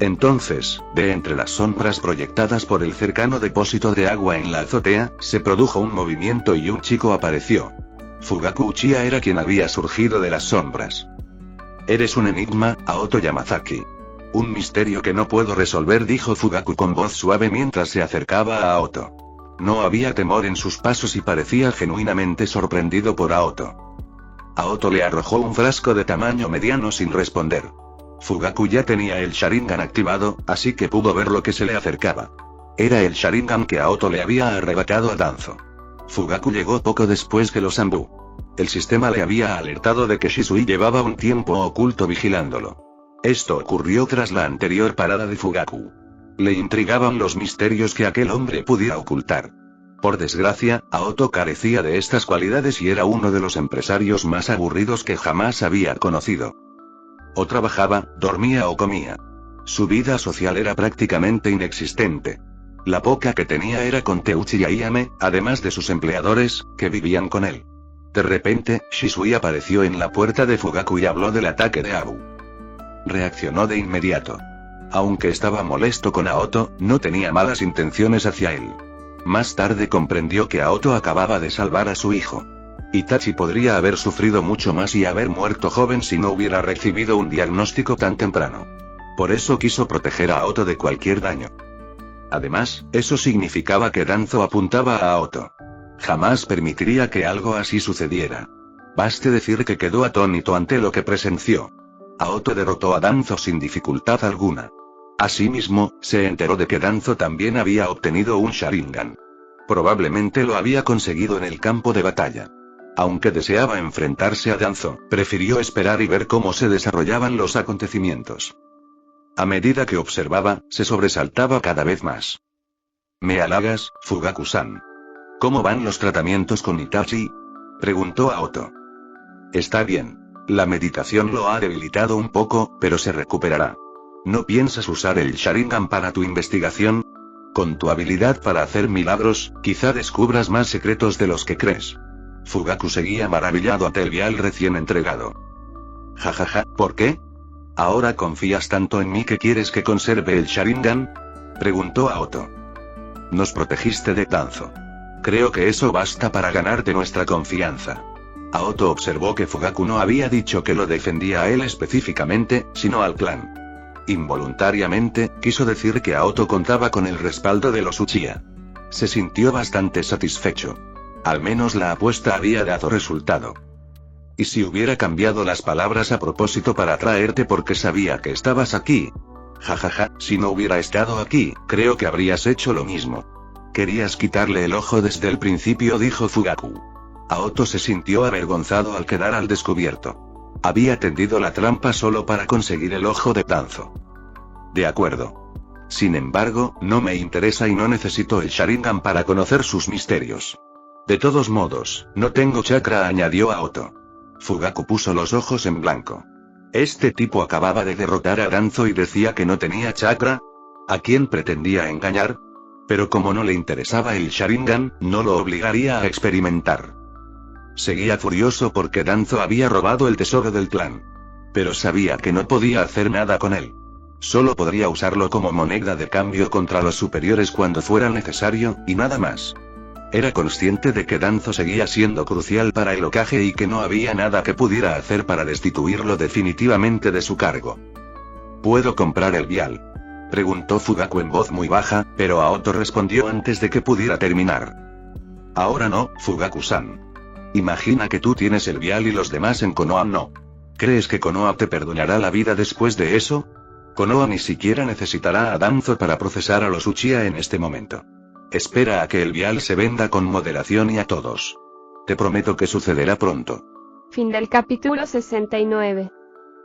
Entonces, de entre las sombras proyectadas por el cercano depósito de agua en la azotea, se produjo un movimiento y un chico apareció. Fugaku Uchiha era quien había surgido de las sombras. Eres un enigma, Aoto Yamazaki. Un misterio que no puedo resolver, dijo Fugaku con voz suave mientras se acercaba a Aoto. No había temor en sus pasos y parecía genuinamente sorprendido por Aoto. Aoto le arrojó un frasco de tamaño mediano sin responder. Fugaku ya tenía el Sharingan activado, así que pudo ver lo que se le acercaba. Era el Sharingan que Aoto le había arrebatado a Danzo. Fugaku llegó poco después que los Bambú. El sistema le había alertado de que Shisui llevaba un tiempo oculto vigilándolo. Esto ocurrió tras la anterior parada de Fugaku. Le intrigaban los misterios que aquel hombre pudiera ocultar. Por desgracia, Aoto carecía de estas cualidades y era uno de los empresarios más aburridos que jamás había conocido. O trabajaba, dormía o comía. Su vida social era prácticamente inexistente. La poca que tenía era con Teuchi y Ayame, además de sus empleadores, que vivían con él. De repente, Shisui apareció en la puerta de Fugaku y habló del ataque de Abu. Reaccionó de inmediato. Aunque estaba molesto con Aoto, no tenía malas intenciones hacia él. Más tarde comprendió que Aoto acababa de salvar a su hijo. Itachi podría haber sufrido mucho más y haber muerto joven si no hubiera recibido un diagnóstico tan temprano. Por eso quiso proteger a Aoto de cualquier daño. Además, eso significaba que Danzo apuntaba a Aoto. Jamás permitiría que algo así sucediera. Baste decir que quedó atónito ante lo que presenció. Aoto derrotó a Danzo sin dificultad alguna. Asimismo, se enteró de que Danzo también había obtenido un Sharingan. Probablemente lo había conseguido en el campo de batalla. Aunque deseaba enfrentarse a Danzo, prefirió esperar y ver cómo se desarrollaban los acontecimientos. A medida que observaba, se sobresaltaba cada vez más. ¿Me halagas, Fugaku-san? ¿Cómo van los tratamientos con Itachi? Preguntó Aoto. Está bien. La meditación lo ha debilitado un poco, pero se recuperará. ¿No piensas usar el Sharingan para tu investigación? Con tu habilidad para hacer milagros, quizá descubras más secretos de los que crees. Fugaku seguía maravillado ante el vial recién entregado. Jajaja, ¿por qué? ¿Ahora confías tanto en mí que quieres que conserve el Sharingan? Preguntó Aoto. Nos protegiste de Danzo. Creo que eso basta para ganarte nuestra confianza. Aoto observó que Fugaku no había dicho que lo defendía a él específicamente, sino al clan. Involuntariamente, quiso decir que Aoto contaba con el respaldo de los Uchiha. Se sintió bastante satisfecho. Al menos la apuesta había dado resultado. ¿Y si hubiera cambiado las palabras a propósito para atraerte porque sabía que estabas aquí? Jajaja, si no hubiera estado aquí, creo que habrías hecho lo mismo. Querías quitarle el ojo desde el principio, dijo Fugaku. Aoto se sintió avergonzado al quedar al descubierto. Había tendido la trampa solo para conseguir el ojo de Danzo. De acuerdo. Sin embargo, no me interesa y no necesito el Sharingan para conocer sus misterios. De todos modos, no tengo chakra, añadió Aoto. Fugaku puso los ojos en blanco. ¿Este tipo acababa de derrotar a Danzo y decía que no tenía chakra? ¿A quién pretendía engañar? Pero como no le interesaba el Sharingan, no lo obligaría a experimentar. Seguía furioso porque Danzo había robado el tesoro del clan. Pero sabía que no podía hacer nada con él. Solo podría usarlo como moneda de cambio contra los superiores cuando fuera necesario, y nada más. Era consciente de que Danzo seguía siendo crucial para el Hokage y que no había nada que pudiera hacer para destituirlo definitivamente de su cargo. ¿Puedo comprar el vial?, preguntó Fugaku en voz muy baja, pero Aoto respondió antes de que pudiera terminar. Ahora no, Fugaku-san. Imagina que tú tienes el vial y los demás en Konoha no. ¿Crees que Konoha te perdonará la vida después de eso? Konoha ni siquiera necesitará a Danzo para procesar a los Uchiha en este momento. Espera a que el vial se venda con moderación y a todos. Te prometo que sucederá pronto. Fin del capítulo 69.